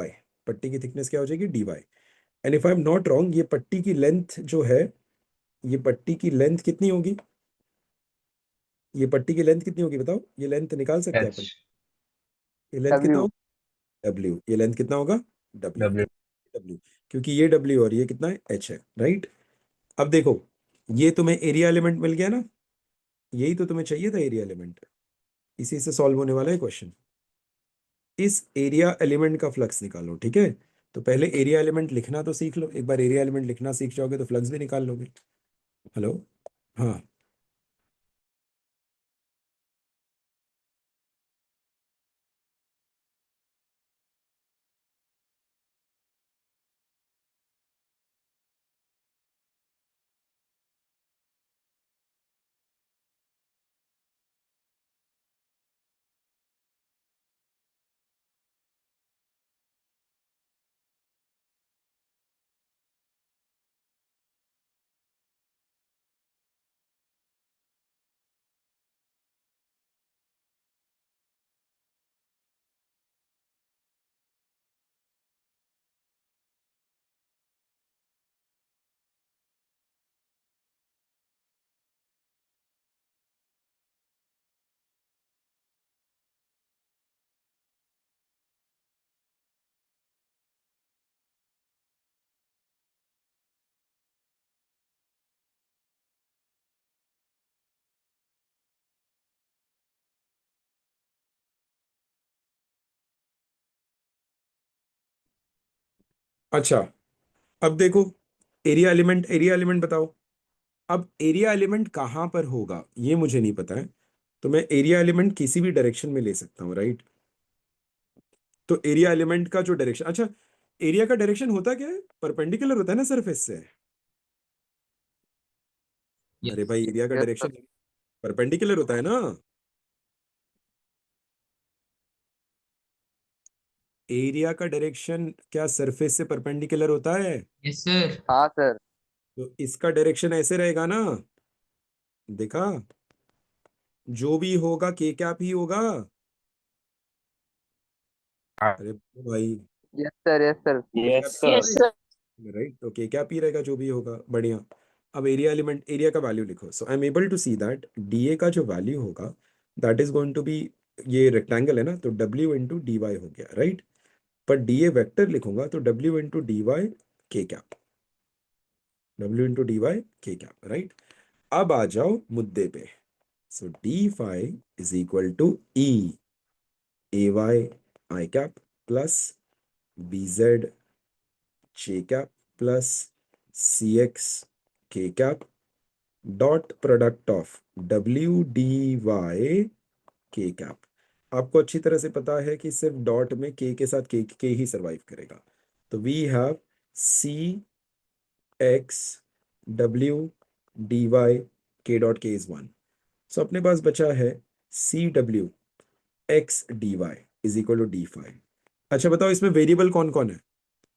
पट्टी की थिकनेस क्या हो जाएगी? dy। And if I am not wrong, ये पट्टी की लेंथ जो है, ये पट्टी की लेंथ कितनी होगी? ये पट्टी की लेंथ कितनी होगी बताओ? ये लेंथ निकाल सकते हैं एच अपन। ये लेंथ कितना W। होगा? w। ये लेंथ कितना होगा? w। डब्ल्यू। w, क्योंकि ये w और ये कितना है? h है, राइट? अब देखो, ये तुम्हें एरिया एलिमेंट मिल गया ना। यही तो तुम्हें चाहिए था, एरिया एलिमेंट। इसी से सॉल्व होने वाला है क्वेश्चन। इस एरिया एलिमेंट का फ्लक्स निकालो, ठीक है? तो पहले एरिया एलिमेंट लिखना तो सीख लो। एक बार एरिया एलिमेंट लिखना सीख जाओगे तो फ्लक्स भी निकाल लोगे। हेलो, हाँ। अच्छा, अब देखो, एरिया एलिमेंट बताओ। अब एरिया एलिमेंट कहाँ पर होगा ये मुझे नहीं पता है, तो मैं एरिया एलिमेंट किसी भी डायरेक्शन में ले सकता हूँ, राइट? तो एरिया एलिमेंट का जो डायरेक्शन, अच्छा, एरिया का डायरेक्शन होता क्या है? परपेंडिकुलर होता है ना सरफेस से। अरे भाई, एरिया का यस डायरेक्शन सर। परपेंडिकुलर होता है ना। एरिया का डायरेक्शन क्या सरफेस से परपेंडिकुलर होता है? Yes sir. हाँ सर। तो इसका डायरेक्शन ऐसे रहेगा ना, देखा? जो भी होगा के कैप ही होगा। अरे भाई, yes sir. Yes sir. Yes yes sir. Sir. Right, तो के कैप ही रहेगा जो भी होगा, बढ़िया। अब एरिया एलिमेंट, एरिया का वैल्यू लिखो। So I am able to see that D A का जो वैल्यू होगा, that is going to be ये रेक्टेंगल है ना, तो W इंटू डी वाई हो गया, राइट। पर डी ए वेक्टर लिखूंगा तो W into D Y K cap, W into D Y K cap, right. अब आ जाओ मुद्दे पे। So D phi is equal to E A Y I cap plus B Z J cap plus C X K cap dot product of W D Y K cap. आपको अच्छी तरह से पता है कि सिर्फ डॉट में के साथ के ही सरवाइव करेगा। तो we have C X W D Y K dot K is 1। So अपने पास बचा है C W X D Y is equal to D phi. अच्छा बताओ इसमें वेरिएबल कौन कौन है?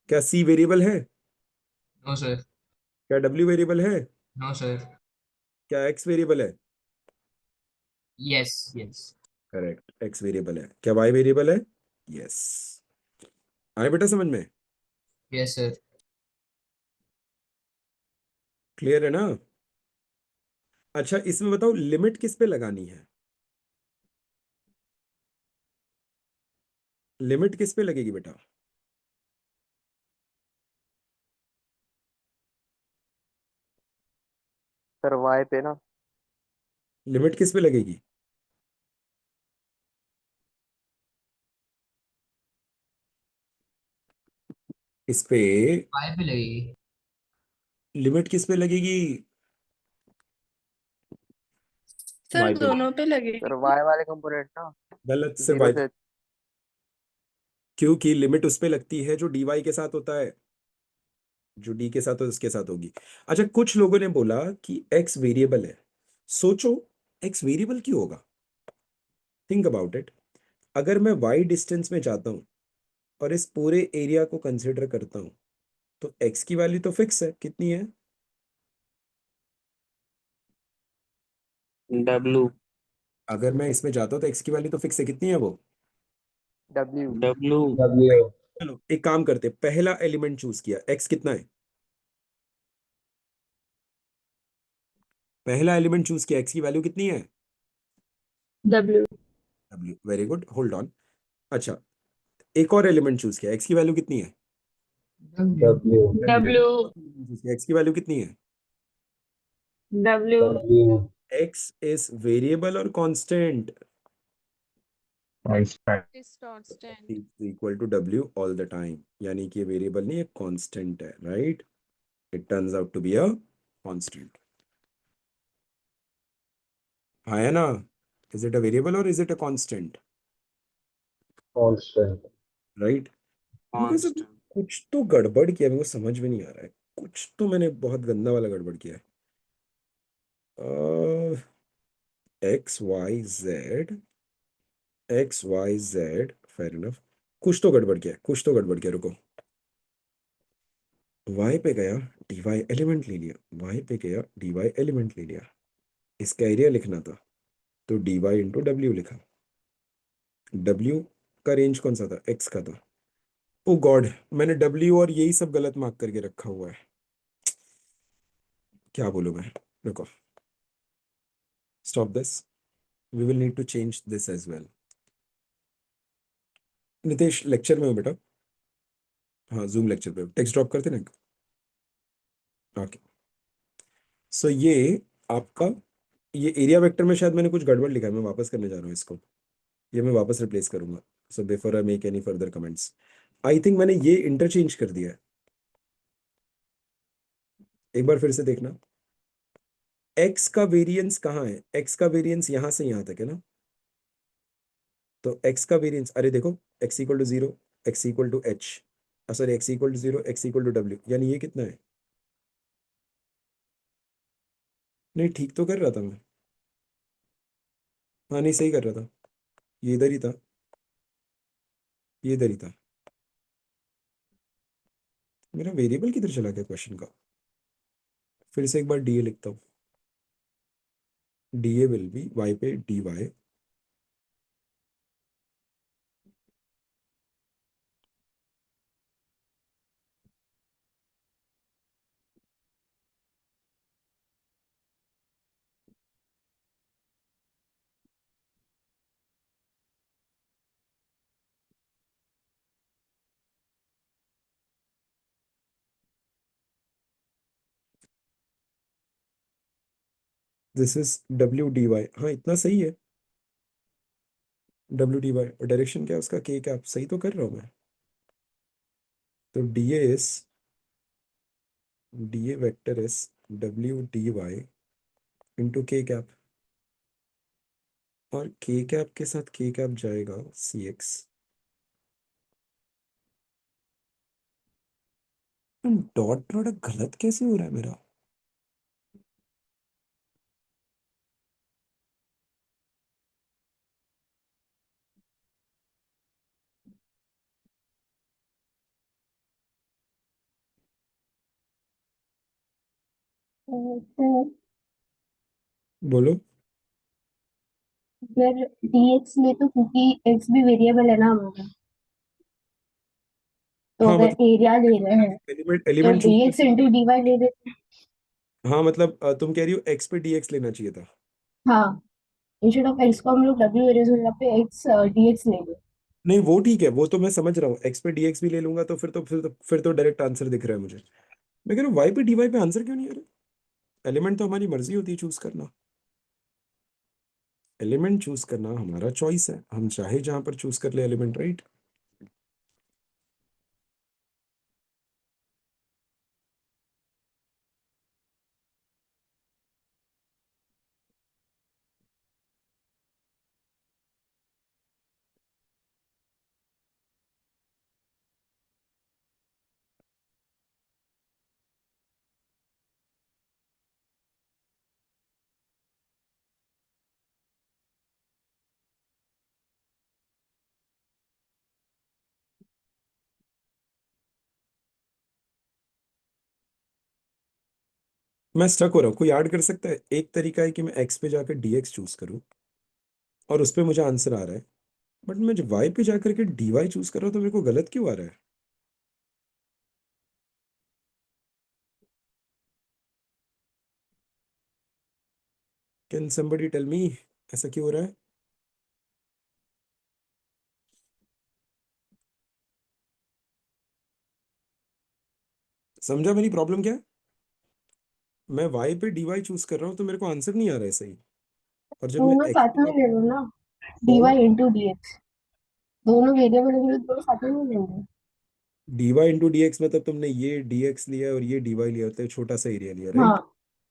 क्या सी वेरिएबल है? No sir. क्या डब्ल्यू वेरिएबल है? No sir. क्या एक्स वेरिएबल है? Yes yes. Correct, X variable है। क्या वाई वेरिएबल है? यस। आए बेटा समझ में? Yes sir. क्लियर है ना? अच्छा इसमें बताओ लिमिट किस पे लगानी है? लिमिट किस पे लगेगी बेटा? सर वाई पे ना। लिमिट किस पे लगेगी? इस पे वाई पे लगेगी। लिमिट किस पे लगेगी? सर वाई पे। दोनों पे सर लगेगी। वाई वाले कंपोनेंट ना, गलत, सिर्फ 0 वाई। से। क्योंकि लिमिट उस पे लगती है जो डी वाई के साथ होता है, जो डी के साथ हो उसके साथ होगी। अच्छा कुछ लोगों ने बोला कि एक्स वेरिएबल है। सोचो एक्स वेरिएबल क्यों होगा? Think about it. अगर मैं वाई डिस्टेंस में जाता हूं और इस पूरे एरिया को कंसिडर करता हूं तो एक्स की वैल्यू तो फिक्स है, कितनी है? W अगर मैं इसमें जाता हूं तो एक्स की वैल्यू तो फिक्स है, कितनी है वो? डब्ल्यू। W W चलो एक काम करते, पहला एलिमेंट चूज किया, एक्स कितना है? पहला एलिमेंट चूज किया, एक्स की वैल्यू कितनी है? W W, very good, hold on. अच्छा एक और एलिमेंट चूज किया, एक्स की वैल्यू कितनी है? W W एक्स की वैल्यू कितनी है? W W X is variable और constant, constant। Equal to W all the time, यानी कि वेरिएबल नहीं, एक कांस्टेंट है, right. It turns out to be a constant. हाँ है ना? इज इट अ वेरिएबल और is it a constant? constant right. Because constant कुछ तो गड़बड़ किया, मेरे को समझ में नहीं आ रहा है, कुछ तो मैंने बहुत गंदा वाला गड़बड़ किया है। X Y Z, X Y Z, fair enough. कुछ तो गड़बड़ किया है, कुछ तो गड़बड़ किया, रुको। वाई पे गया, डी वाई एलिमेंट ले लिया, वाई पे गया, डी वाई एलिमेंट ले लिया। इसका एरिया लिखना था तो डी वाई इंटू डब्ल्यू लिखा। डब्ल्यू का रेंज कौन सा था? एक्स का था। ओ गॉड, मैंने डब्ल्यू और यही सब गलत मार्क करके रखा हुआ है। क्या बोलूं मैं, रुको, stop this, we will need to change this as well. Nitesh lecture में हो बेटा? हाँ जूम लेक्चर पे टेक्स्ट ड्रॉप करते ना। ओके। सो ये आपका, ये एरिया वेक्टर में शायद मैंने कुछ गड़बड़ लिखा है, मैं वापस करने जा रहा हूँ इसको। ये मैं वापस रिप्लेस करूंगा। So before I make any further comments, I think मैंने ये इंटरचेंज कर दिया है। एक बार फिर से देखना, एक्स का वेरिएंस कहाँ है? एक्स का वेरिएंस यहां से यहां तक है ना। तो एक्स का वेरिएंस, अरे देखो, X equal to zero, X equal to H, sorry X equal to zero, X equal to W, यानी ये कितना है? नहीं ठीक तो कर रहा था मैं। हाँ नहीं सही कर रहा था, ये इधर ही था, ये इधर ही था। मेरा वेरिएबल किधर चला गया क्वेश्चन का? फिर से एक बार डी ए लिखता हूँ। D A will be Y पे D Y this is W D Y, हाँ इतना सही है। डब्ल्यू डी वाई और डायरेक्शन क्या है उसका, के कैप, सही तो कर रहा हूँ मैं। तो D A is, D A vector is W D Y into K cap, और के कैप के साथ के कैप जाएगा सी एक्स। डॉट प्रोडक्ट गलत कैसे हो रहा है मेरा? तो बोलो। अगर dx ले तो क्योंकि x भी वेरिएबल है ना हमारा, तो हाँ अगर मतलब एरिया ले रहे हैं एलिमेंट, तो element choose. dx into dy ले लेते हैं। हाँ मतलब तुम कह रही हो एक्स पे डी एक्स लेना चाहिए था। हाँ, इंस्टेड ऑफ x को हम लोग w वेरिएबल पे x dx ले लें। नहीं वो ठीक है, वो तो मैं समझ रहा हूँ, एक्स पे डी एक्स भी ले लूंगा तो फिर तो डायरेक्ट आंसर दिख रहा है मुझे। मैं कह रहा हूँ वाई पे डी वाई पे आंसर क्यों नहीं आ रहा? एलिमेंट तो हमारी मर्जी होती है चूज करना, एलिमेंट चूज करना हमारा चॉइस है, हम चाहे जहां पर चूज कर ले एलिमेंट, राइट? मैं स्टक हो रहा हूँ, कोई ऐड कर सकता है? एक तरीका है कि मैं एक्स पे जाकर डी एक्स चूज करूँ और उस पे मुझे आंसर आ रहा है, बट मैं जब वाई पे जाकर के डी वाई चूज कर रहा हूँ तो मेरे को गलत क्यों आ रहा है? कैन समबडी टेल मी ऐसा क्यों हो रहा है? समझा मेरी प्रॉब्लम क्या है? मैं वाई पे डी वाई चूज कर रहा हूँ तो मेरे को आंसर नहीं आ रहा है सही, और जब मैं दोनों एक्स साथ में ले लो ना, dy कौन, इंटू dx, दोनों वेरिएबल है तो दोनों साथ में नहीं लेंगे। D Y into D X, मतलब तुमने ये डी एक्स लिया और ये डी वाई लिया, तो छोटा सा एरिया लिया, हाँ राइट?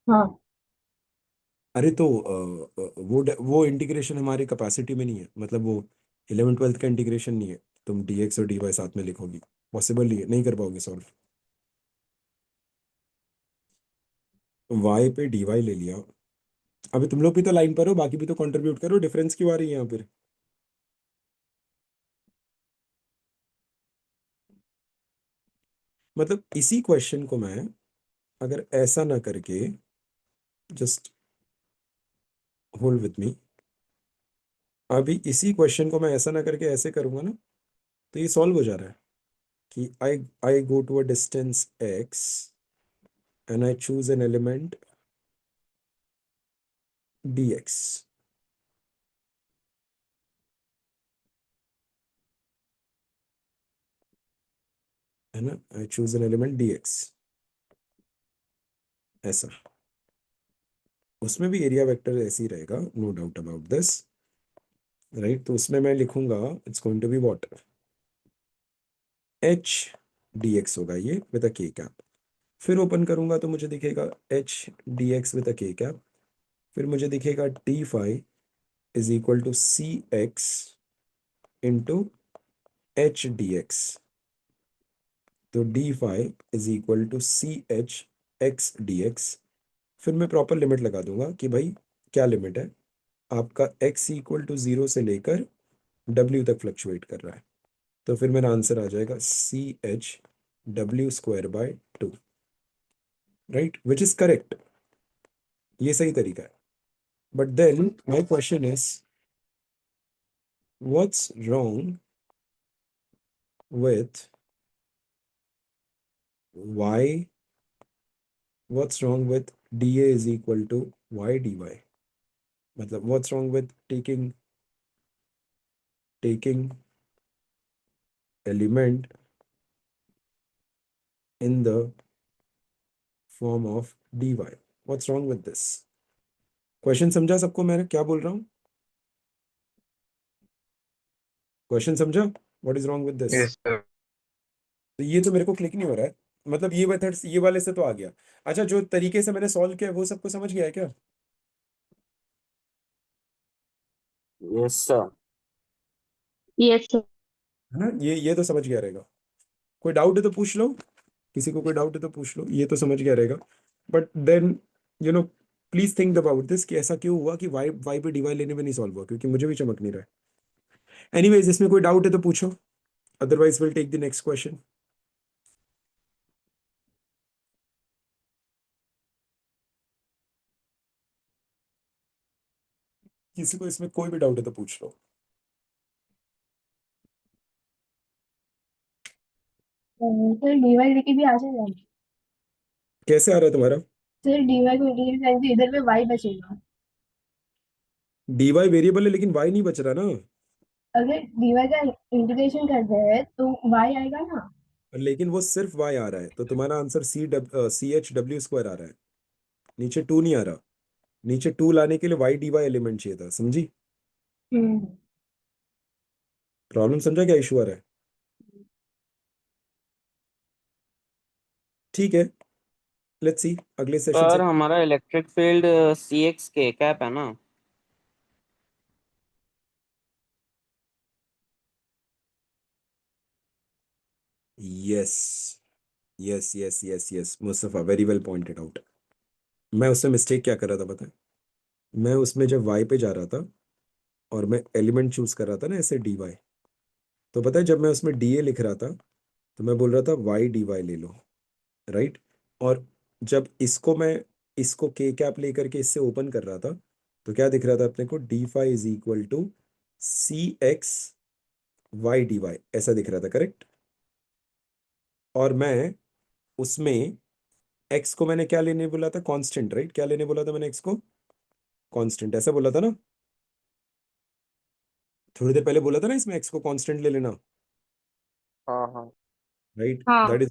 हाँ। अरे तो वो इंटीग्रेशन हमारी कैपेसिटी में नहीं है, मतलब वो 11th 12th का इंटीग्रेशन नहीं है, तुम डी एक्स और डी वाई साथ में लिखोगी, पॉसिबल नहीं है, नहीं कर पाओगे सॉल्व। वाई पे डी वाई ले लिया, अभी तुम लोग भी तो लाइन पर हो, बाकी भी तो कंट्रीब्यूट करो, डिफरेंस क्यों आ रही है यहाँ पर? मतलब इसी क्वेश्चन को मैं अगर ऐसा ना करके, जस्ट होल्ड विथ मी, अभी इसी क्वेश्चन को मैं ऐसा ना करके ऐसे करूंगा ना, तो ये सॉल्व हो जा रहा है कि I go to a distance x and I choose an element dx, है ना? I choose an element dx, ऐसा। उसमें भी एरिया वेक्टर ऐसे ही रहेगा, no doubt about this, right? तो उसमें मैं लिखूंगा it's going to be what, h dx होगा ये विद अ k कैप। फिर ओपन करूंगा तो मुझे दिखेगा h dx with a k cap, फिर मुझे दिखेगा d phi is equal to C X into H D X. तो D phi is equal to C H X D X. फिर मैं प्रॉपर लिमिट लगा दूंगा कि भाई क्या लिमिट है आपका, x इक्वल टू 0 से लेकर w तक फ्लक्चुएट कर रहा है, तो फिर मेरा आंसर आ जाएगा C H W square by 2, right? Which is correct, ये सही तरीका है। But then my question is what's wrong with y, what's wrong with dA is equal to y dy? मतलब what's wrong with taking element in the form of dy? What's wrong with this? Question समझा सबको मैं क्या बोल रहा हूँ? Question समझा? What is wrong with this? Yes, sir. तो ये तो मेरे को क्लिक नहीं हो रहा है, मतलब ये मेथड्स ये वाले से तो आ गया। अच्छा, जो तरीके से मैंने सॉल्व किया वो सबको समझ गया है क्या? Yes sir. Yes sir. है ना, ये तो समझ गया रहेगा। कोई डाउट है तो पूछ लो, किसी को कोई डाउट है तो पूछ लो, ये तो समझ गया रहेगा। But then you know please think about this कि ऐसा क्यों हुआ कि वाई वाई पे डीवाई लेने में नहीं सॉल्व हुआ, क्योंकि मुझे भी चमक नहीं रहा है। एनीवेज, इसमें कोई डाउट है तो पूछो, otherwise will take the next question. किसी को इसमें कोई भी डाउट है तो पूछ लो। सर डीवाई लेके भी आ जाएगा। कैसे आ रहा है तुम्हारा? सर डीवाई को इंटीग्रेट करेंगे, इधर में वाई बचेगा। डीवाई वेरिएबल है लेकिन वाई नहीं बच रहा ना। अगर डीवाई का इंटीग्रेशन करते हैं तो वाई आएगा ना। लेकिन वो सिर्फ वाई आ रहा है, तो तुम्हारा answer C H W square आ रहा है, नीचे टू नहीं आ रहा। नीचे टू लाने के लिए वाई डी वाई एलिमेंट चाहिए था, समझी? हम्म। प्रॉब्लम समझा, क्या इशू आ रहा है? ठीक है, लेट्स सी अगले सेशन से। सर हमारा इलेक्ट्रिक फील्ड सी एक्स के कैप है ना? Yes yes yes yes yes Mustafa, very well pointed out. मैं उसमें मिस्टेक क्या कर रहा था पता है? मैं उसमें जब वाई पे जा रहा था और मैं एलिमेंट चूज कर रहा था ना ऐसे डी वाई, तो पता है जब मैं उसमें डी ए लिख रहा था तो मैं बोल रहा था वाई डी वाई ले लो, राइट? और जब इसको के कैप लेकर के इससे ओपन कर रहा था तो क्या दिख रहा था अपने को? D phi is equal to C X Y D Y, ऐसा दिख रहा था, करेक्ट? और मैं उसमें एक्स को मैंने क्या लेने बोला था? Constant, right? क्या लेने बोला था मैंने एक्स को? कांस्टेंट, ऐसा बोला था ना? थोड़ी देर पहले बोला था ना इसमें एक्स को कांस्टेंट ले लेना, हाँ हाँ। राइट? हाँ। दैट इज,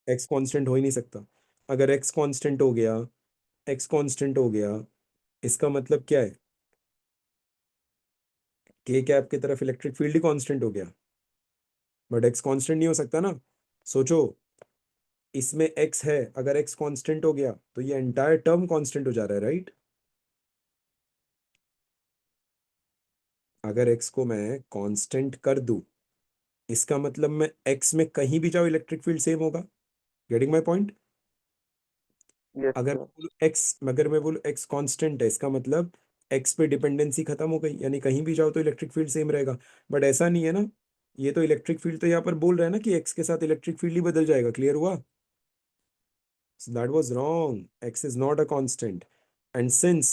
एक्स कांस्टेंट हो ही नहीं सकता। अगर एक्स कांस्टेंट हो गया, एक्स कांस्टेंट हो गया, इसका मतलब क्या है? के कैप की तरफ इलेक्ट्रिक फील्ड ही कांस्टेंट हो गया, बट एक्स कांस्टेंट नहीं हो सकता ना। सोचो, इसमें एक्स है, अगर एक्स कांस्टेंट हो गया तो ये एंटायर टर्म कांस्टेंट हो जा रहा है, राइट? अगर एक्स को मैं कांस्टेंट कर दूं, इसका मतलब मैं एक्स में कहीं भी जाऊं इलेक्ट्रिक फील्ड सेम होगा। Getting my point? यस अगर सर। मैं बोलूं एक्स अगर मैं बोलूं एक्स कांस्टेंट है, इसका मतलब एक्स पे डिपेंडेंसी खत्म हो गई, यानी कहीं भी जाओ तो इलेक्ट्रिक फील्ड सेम रहेगा। बट ऐसा नहीं है ना, ये तो इलेक्ट्रिक फील्ड तो यहाँ पर बोल रहा है ना कि एक्स के साथ इलेक्ट्रिक फील्ड ही बदल जाएगा। क्लियर हुआ? So that was wrong. X is not a constant. And since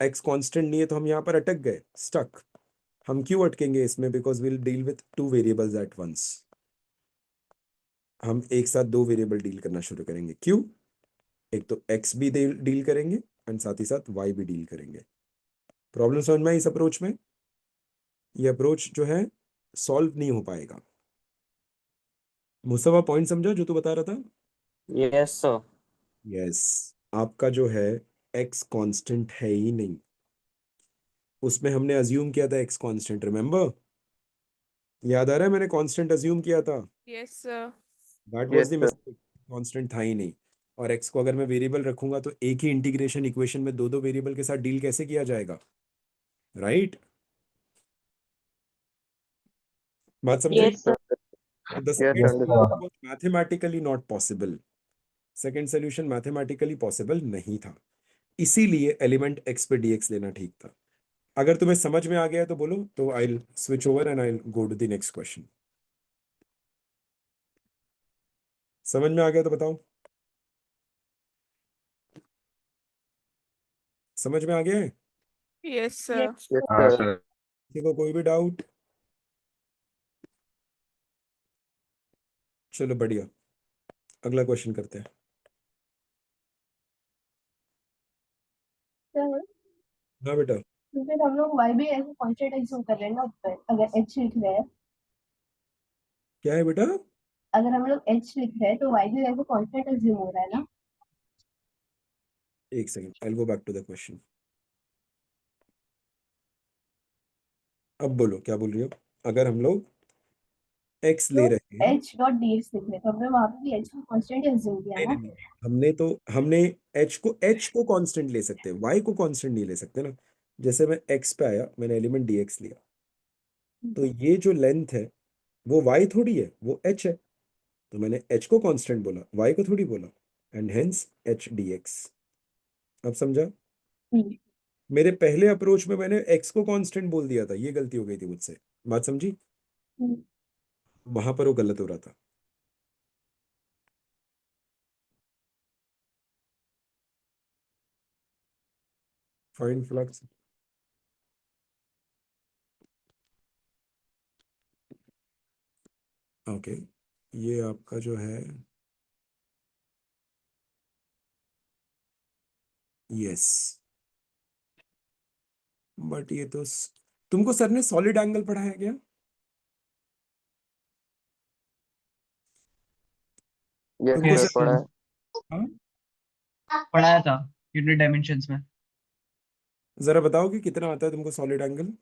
x constant नहीं है तो हम यहाँ पर अटक गए, stuck. हम क्यों अटकेंगे इसमें? Because we'll deal with two variables at once. हम एक साथ दो वेरिएबल डील करना शुरू करेंगे। क्यों? एक तो x भी डील करेंगे एंड साथ ही साथ y भी डील करेंगे। प्रॉब्लम समझ में आई इस अप्रोच में? ये अप्रोच जो है सॉल्व नहीं हो पाएगा। मुस्तफा, पॉइंट समझा जो तू बता रहा था? Yes sir. यस। आपका जो है x कांस्टेंट है ही नहीं, उसमें हमने अज्यूम किया था एक्स कांस्टेंट, रिमेंबर? याद आ रहा है, मैंने कांस्टेंट अज्यूम किया था। Yes, sir. That was yes the sir. Mistake, constant था ही नहीं। और एक्स को अगर मैं वेरिएबल रखूंगा तो एक ही इंटीग्रेशन इक्वेशन में दो दो वेरिएबल के साथ डील कैसे किया जाएगा, राइट? बात समझे? Yes sir. तो the yes second Yes, understood. sir. Solution was mathematically not possible. Second solution mathematically possible नहीं था, इसीलिए एलिमेंट एक्स पे डीएक्स लेना ठीक था। अगर तुम्हें समझ में आ गया है तो बोलो, तो I will switch over and I will go to the next question. समझ में आ गया तो बताओ। समझ में आ गया है? Yes, sir. यस यस हाँ सर। सर. किसी को कोई भी डाउट? चलो बढ़िया, अगला क्वेश्चन करते हैं। सर। हाँ बेटा। तो फिर हम लोग वाई भी ऐसे कांस्टेंट एज्यूम कर रहे हैं ना ऊपर, अगर एच लिख रहे हैं। क्या है बेटा? अगर हम लोग एच लिख रहे हैं तो वाई भी ऐसे कांस्टेंट एज्यूम हो रहा है ना। एक second, I will go back to the question. अब बोलो क्या बोल रही हो? अगर हम लोग x ले रहे हैं, एच डॉट डी एक्स लिख रहे तो हमने वहां पे भी एच को कांस्टेंट एज्यूम किया नहीं ना। नहीं नहीं, हमने h को कांस्टेंट ले सकते हैं, y को कांस्टेंट नहीं ले सकते ना। जैसे मैं x पे आया, मैंने एलिमेंट dx लिया, तो ये जो लेंथ है वो y थोड़ी है, वो h है। तो मैंने h को कांस्टेंट बोला, y को थोड़ी बोला, एंड हेंस h dx। अब समझा? हम्म, मेरे पहले अप्रोच में मैंने x को कांस्टेंट बोल दिया था, ये गलती हो गई थी मुझसे। बात समझी? हम्म। वहां पर वो गलत हो रहा था। Find flux. ओके, ये आपका जो है, यस, बट ये तो तुमको सर ने सॉलिड एंगल पढ़ाया क्या? यस तुमको सर यस सर, पढ़ा है। हाँ, पढ़ाया था यूनिट डायमेंशंस में। जरा बताओ कि कितना आता है तुमको सॉलिड एंगल?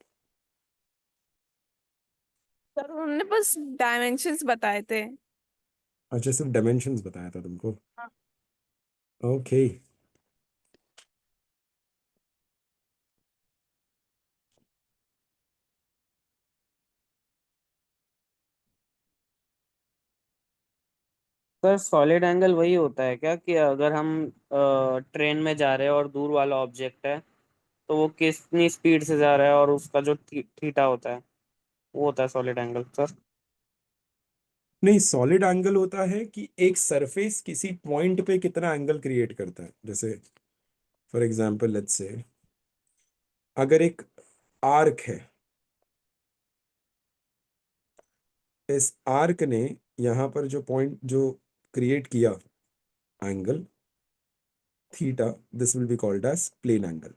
सर उन्होंने बस डायमेंशंस बताए थे। अच्छा, सिर्फ डायमेंशंस बताया था तुमको। हाँ। ओके। सर सॉलिड एंगल वही होता है क्या कि अगर हम ट्रेन में जा रहे हैं और दूर वाला ऑब्जेक्ट है तो वो कितनी स्पीड से जा रहा है और उसका जो थीटा होता है वो होता है सॉलिड एंगल सर। नहीं, सॉलिड एंगल होता है कि एक सरफेस किसी पॉइंट पे कितना एंगल क्रिएट करता है। जैसे फॉर एग्जांपल लेट्स से, अगर एक आर्क है, इस आर्क ने यहाँ पर जो पॉइंट जो क्रिएट किया angle theta, this will be called as plane angle,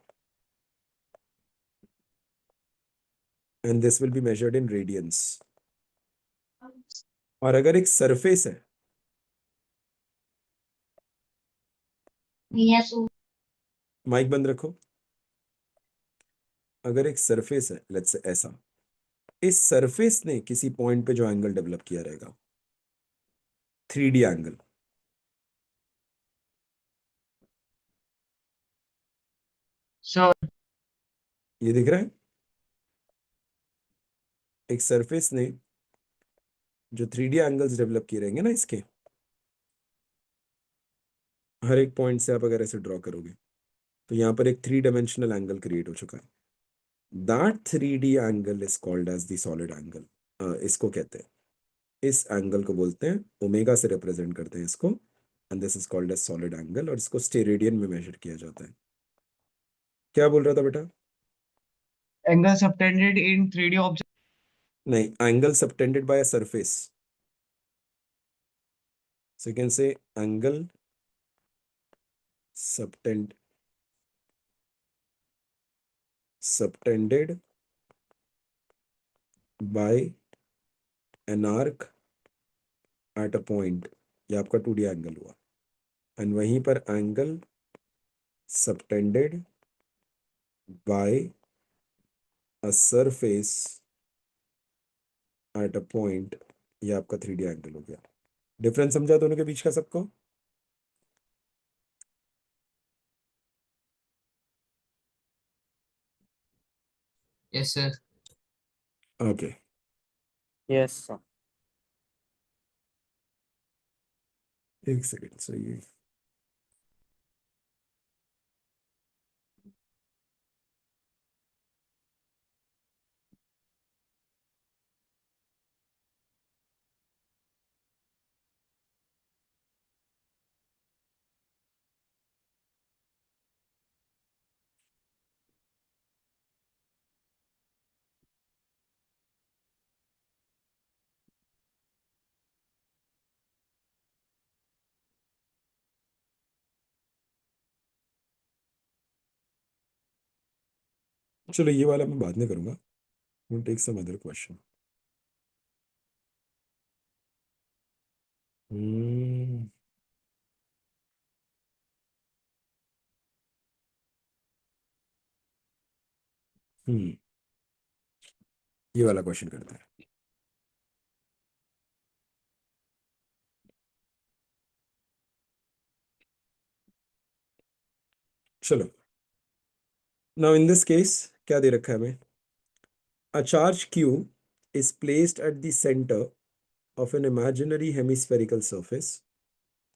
and this will be measured in radians. और अगर एक सरफेस है, माइक बंद रखो, अगर एक सरफेस है लेट्स से ऐसा, इस सरफेस ने किसी पॉइंट पे जो एंगल डेवलप किया रहेगा, 3D एंगल, सर ये दिख रहा है? एक सरफेस ने जो 3D एंगल्स डेवलप किए रहेंगे ना इसके, हर एक पॉइंट से आप अगर ऐसे ड्रॉ करोगे तो यहाँ पर एक 3 डायमेंशनल एंगल क्रिएट हो चुका है। That 3D angle is called as the solid angle. इसको कहते हैं, इस एंगल को बोलते हैं, ओमेगा से रिप्रेजेंट करते हैं इसको, and this is called as solid angle, और इसको स्टेरेडियन में मेजर किया जाता है। क्या बोल रहा था बेटा? एंगल सबटेंडेड इन 3D ऑब्जेक्ट। नहीं, angle subtended bye a surface, so you can say angle subtended by an arc at a point, ये आपका 2D एंगल हुआ। एंड वहीं पर angle subtended by a surface at a point, ये आपका 3D angle हो गया। डिफरेंस समझा दोनों के बीच का सबको? Yes sir. Okay, yes sir. एक सेकेंड, सो ये चलो, ये वाला मैं बाद में करूंगा। we'll take some other question. हम्म हम्म ये वाला क्वेश्चन करते हैं। चलो, नाउ इन दिस केस क्या दे रखा है हमें? A charge Q is placed at the center of an imaginary hemispherical surface.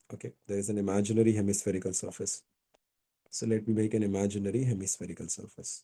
Okay, there is an imaginary hemispherical surface. So let me make an imaginary hemispherical surface.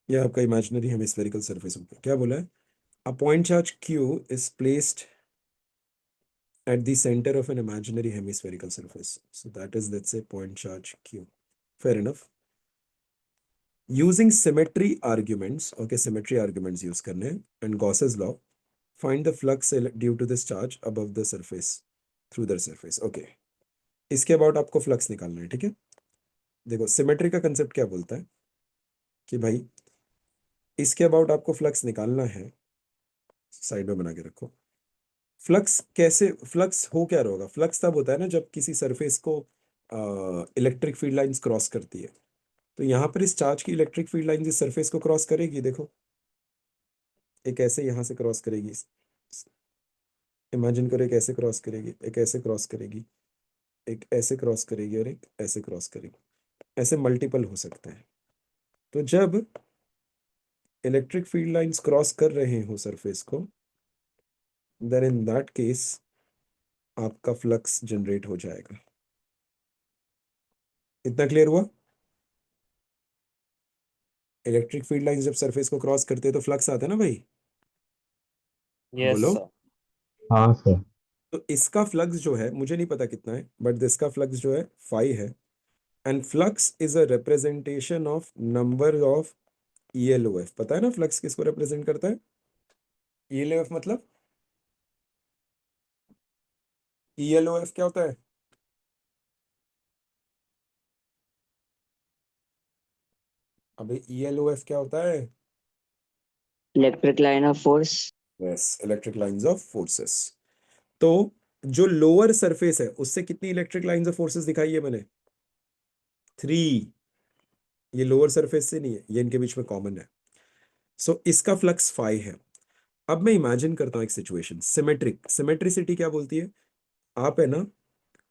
यह आपका imaginary hemispherical surface होगा। क्या बोला है? A point charge Q is placed at the center of an imaginary hemispherical surface. So that is, let's say, point charge Q. Fair enough. Using symmetry arguments, okay, symmetry arguments use करने हैं, and Gauss's law, find the flux due to this charge above the surface, through the surface. Okay. इसके about आपको flux निकालना है, ठीक है? देखो, symmetry का कंसेप्ट क्या बोलता है कि भाई इसके अबाउट आपको फ्लक्स निकालना है, साइड में बना के रखो। फ्लक्स कैसे, फ्लक्स हो क्या होगा? फ्लक्स तब होता है ना जब किसी सरफेस को इलेक्ट्रिक फील्ड लाइंस क्रॉस करती है। तो यहाँ पर इस चार्ज की इलेक्ट्रिक फील्ड लाइंस इस सरफेस को क्रॉस करेगी। देखो, एक ऐसे यहाँ से क्रॉस करेगी, इमेजिन करो, एक ऐसे क्रॉस करेगी, एक ऐसे क्रॉस करेगी, एक ऐसे क्रॉस करेगी और एक ऐसे क्रॉस करेगी। ऐसे मल्टीपल हो सकते हैं। तो जब इलेक्ट्रिक फील्ड लाइंस क्रॉस कर रहे हो सरफेस को, देन इन दैट केस आपका फ्लक्स जनरेट हो जाएगा। इतना क्लियर हुआ? इलेक्ट्रिक फील्ड लाइंस जब सरफेस को क्रॉस करते हैं तो फ्लक्स आता है ना भाई? यस बोलो। सर। हाँ सर। तो इसका फ्लक्स जो है, मुझे नहीं पता कितना है, बट इसका फ्लक्स जो है 5 है। And flux is a representation of number of ELOF। पता है ना फ्लक्स किसको रिप्रेजेंट करता है? ELOF मतलब, ELOF क्या होता है? अबे ELOF क्या होता है? Electric line of force. Yes, electric lines of forces. तो जो लोअर सरफेस है उससे कितनी इलेक्ट्रिक लाइंस ऑफ फोर्सेस दिखाई है मैंने? 3। ये लोअर सरफेस से नहीं है, ये इनके बीच में कॉमन है। सो इसका फ्लक्स 5 है। अब मैं इमेजिन करता हूं एक सिचुएशन, सिमेट्रिक। सिमेट्रिसिटी क्या बोलती है? आप है ना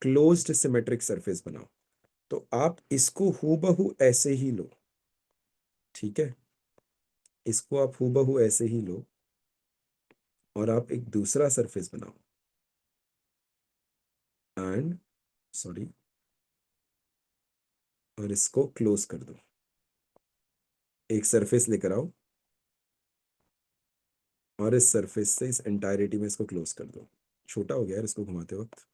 क्लोज्ड सिमेट्रिक सरफेस बनाओ। तो आप इसको हूबहू ऐसे ही लो, ठीक है? इसको आप हूबहू ऐसे ही लो और आप एक दूसरा सरफेस बनाओ एंड सॉरी, और इसको क्लोज कर दो। एक सरफेस लेकर आओ और इस सरफेस से इस एंटायरिटी में इसको क्लोज कर दो। छोटा हो गया यार, इसको घुमाते वक्त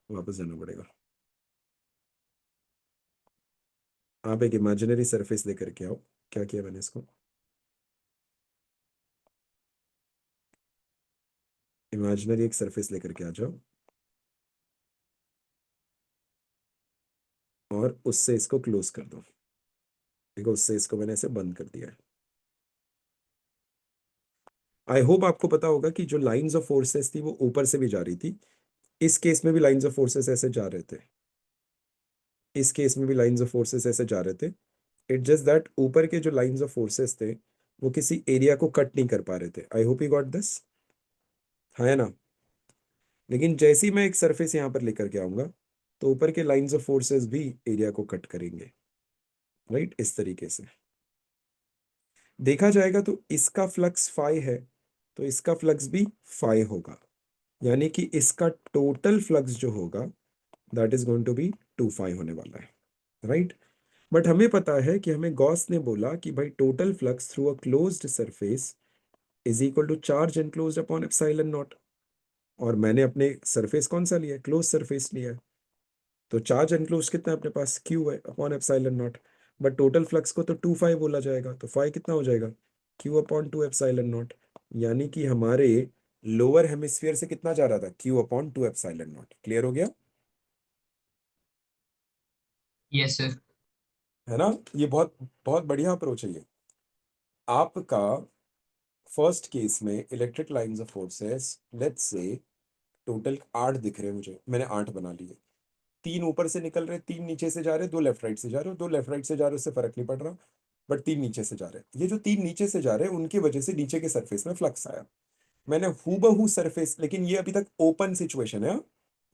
वापस जाना पड़ेगा। आप एक इमेजिनरी सरफेस लेकर के आओ। क्या किया मैंने? इसको इमेजिनरी एक सरफेस लेकर के आ जाओ और उससे इसको क्लोज कर दो। देखो, उससे इसको मैंने ऐसे बंद कर दिया है। आई होप आपको पता होगा कि जो लाइंस ऑफ फोर्सेस थी वो ऊपर से भी जा रही थी। इस केस में भी लाइंस ऑफ फोर्सेस ऐसे जा रहे थे, इस केस में भी लाइंस ऑफ फोर्सेस ऐसे जा रहे थे। इट जस्ट दैट ऊपर के जो लाइंस ऑफ फोर्सेस थे वो किसी एरिया को कट नहीं कर पा रहे थे। I hope you got this, है ना? लेकिन जैसे ही मैं एक सरफेस यहाँ पर लेकर के आऊंगा तो ऊपर के लाइंस ऑफ फोर्सेस भी एरिया को कट करेंगे, राइट? इस तरीके से देखा जाएगा तो इसका फ्लक्स 5 है, तो इसका फ्लक्स भी 5 होगा। यानी कि इसका टोटल फ्लक्स जो होगा that is going to be 25 होने वाला है, राइट? बट हमें पता है कि हमें गॉस ने बोला कि भाई total flux through a closed surface is equal to charge enclosed upon epsilon naught. और मैंने अपने सरफेस कौन सा लिया है? क्लोज सरफेस लिया है। तो चार्ज एनक्लोज्ड कितना है अपने पास? Q है upon epsilon not. But total flux को तो 2 फाई बोला जाएगा, तो फाई कितना हो जाएगा, Q/2 एप्सिलॉन नॉट। यानी कि हमारे लोअर हेमिस्फीयर से कितना जा रहा था, Q/2 एप्सिलॉन नॉट। क्लियर हो गया यस सर। है ना। ये बहुत बहुत बढ़िया अप्रोच है ये आपका। फर्स्ट केस में electric lines of forces, let's say total 8 दिख रहे हैं मुझे, मैंने 8 बना लिए। 3 ऊपर से निकल रहे, 3 नीचे से जा रहे, 2 लेफ्ट राइट से जा रहे, 2 लेफ्ट राइट से जा रहे, उससे फर्क नहीं पड़ रहा, बट 3 नीचे से जा रहे हैं। ये जो 3 नीचे से जा रहे हैं उनकी वजह से नीचे के सरफेस में फ्लक्स आया। मैंने हूबहू सरफेस, लेकिन ये अभी तक ओपन सिचुएशन है हाँ?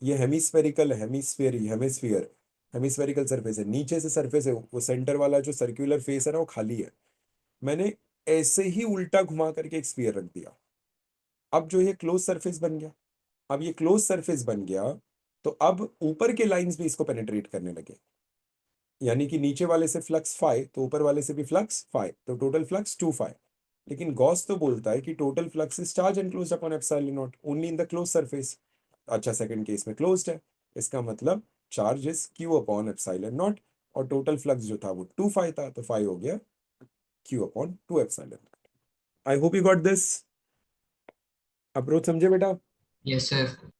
ये hemispherical hemisphere hemisphere hemispherical surface है, नीचे से सरफेस है, वो सेंटर वाला जो सर्कुलर फेस है ना वो खाली है। मैंने ऐसे ही उल्टा घुमा करके एक स्फीयर रख दिया। अब जो ये क्लोज सरफेस बन गया, अब ये क्लोज सरफेस बन गया, तो अब ऊपर के लाइंस भी इसको पेनिट्रेट करने लगे। यानी कि नीचे वाले से फ्लक्स फाई, तो ऊपर वाले से भी फ्लक्स फाई, तो टोटल फ्लक्स 2 फाई। लेकिन गॉस तो बोलता है कि total flux is charge enclosed upon epsilon not only in the close surface. अच्छा, सेकंड केस में क्लोज्ड है, इसका मतलब चार्ज इज Q/एप्सिलॉन नॉट, और टोटल फ्लक्स जो था वो 2 फाई था, तो फाई हो गया Q/2 epsilon. I hope you got this approach, समझे बेटा। Yes sir.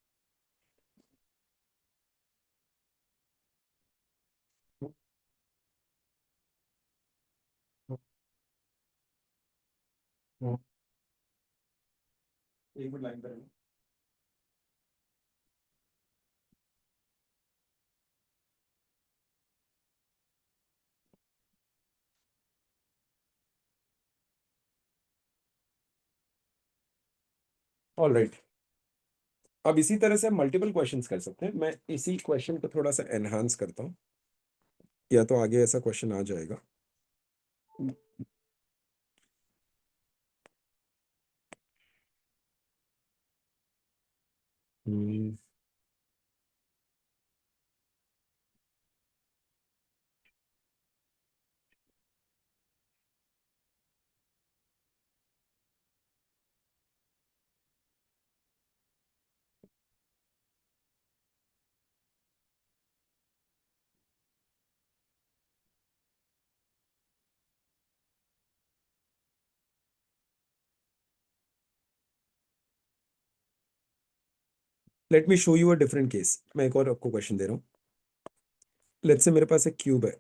एक मिनट लाइन पर रहना। ऑल राइट, अब इसी तरह से हम मल्टीपल क्वेश्चंस कर सकते हैं। मैं इसी क्वेश्चन को थोड़ा सा एनहांस करता हूँ, या तो आगे ऐसा क्वेश्चन आ जाएगा। Hmm, let me show you a different case. मैं एक और आपको क्वेश्चन दे रहा हूँ। लेट्स से मेरे पास एक क्यूब है,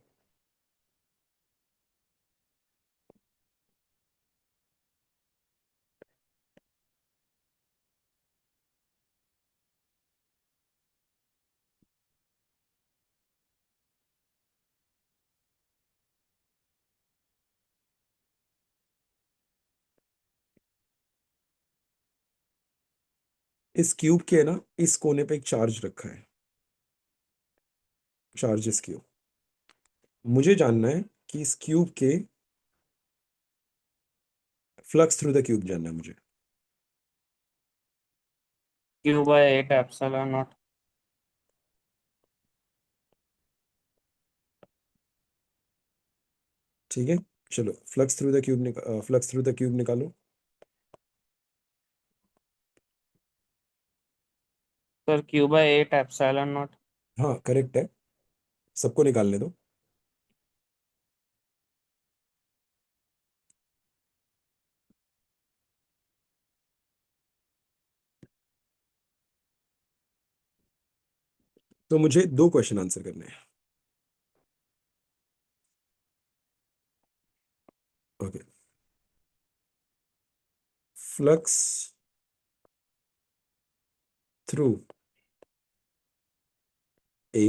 इस क्यूब के ना इस कोने पे एक चार्ज रखा है, चार्ज इस क्यूब। मुझे जानना है कि इस क्यूब के फ्लक्स थ्रू द क्यूब जानना है मुझे। Q/8 epsilon not. ठीक है, चलो flux through the cube flux through the cube निकालो। Sir Q/8 epsilon not. हाँ करेक्ट है, सबको निकालने दो। तो मुझे 2 क्वेश्चन आंसर करने हैं। Okay, flux through a